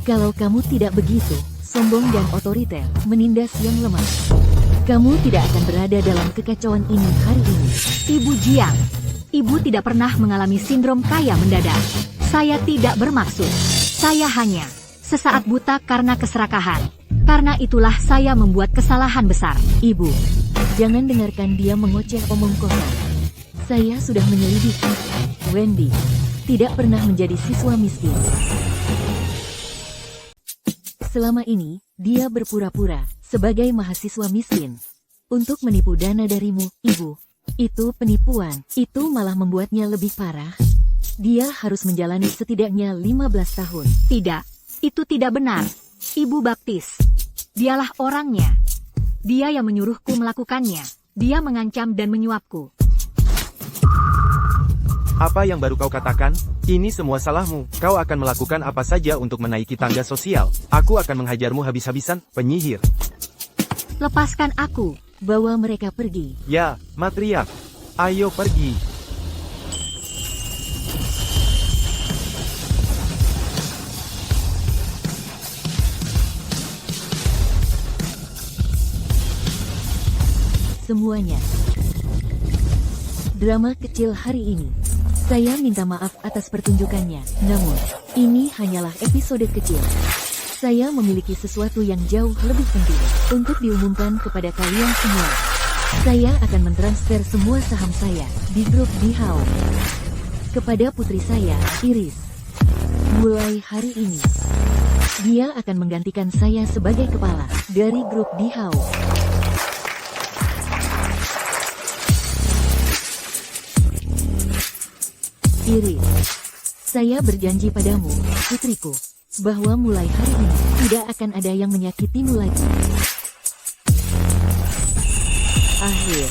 Kalau kamu tidak begitu sombong dan otoriter, menindas yang lemah, kamu tidak akan berada dalam kekacauan ini hari ini.
Ibu Jiang, ibu tidak pernah mengalami sindrom kaya mendadak. Saya tidak bermaksud. Saya hanya sesaat buta karena keserakahan. Karena itulah saya membuat kesalahan besar.
Ibu, jangan dengarkan dia mengoceh omong kosong. Saya sudah menyelidiki. Wendy tidak pernah menjadi siswa miskin. Selama ini, dia berpura-pura sebagai mahasiswa miskin untuk menipu dana darimu, Ibu. Itu penipuan. Itu malah membuatnya lebih parah. Dia harus menjalani setidaknya 15 tahun.
Tidak, itu tidak benar. Ibu baptis. Dialah orangnya. Dia yang menyuruhku melakukannya. Dia mengancam dan menyuapku.
Apa yang baru kau katakan? Ini semua salahmu. Kau akan melakukan apa saja untuk menaiki tangga sosial. Aku akan menghajarmu habis-habisan, penyihir.
Lepaskan aku.
Bawa mereka pergi.
Ya, Matriarch. Ayo pergi.
Semuanya. Drama kecil hari ini. Saya minta maaf atas pertunjukannya, namun ini hanyalah episode kecil. Saya memiliki sesuatu yang jauh lebih penting untuk diumumkan kepada kalian semua. Saya akan mentransfer semua saham saya di grup Dihao kepada putri saya, Iris. Mulai hari ini, dia akan menggantikan saya sebagai kepala dari grup Dihao. Iris, saya berjanji padamu, putriku, bahwa mulai hari ini tidak akan ada yang menyakitimu lagi. Akhir.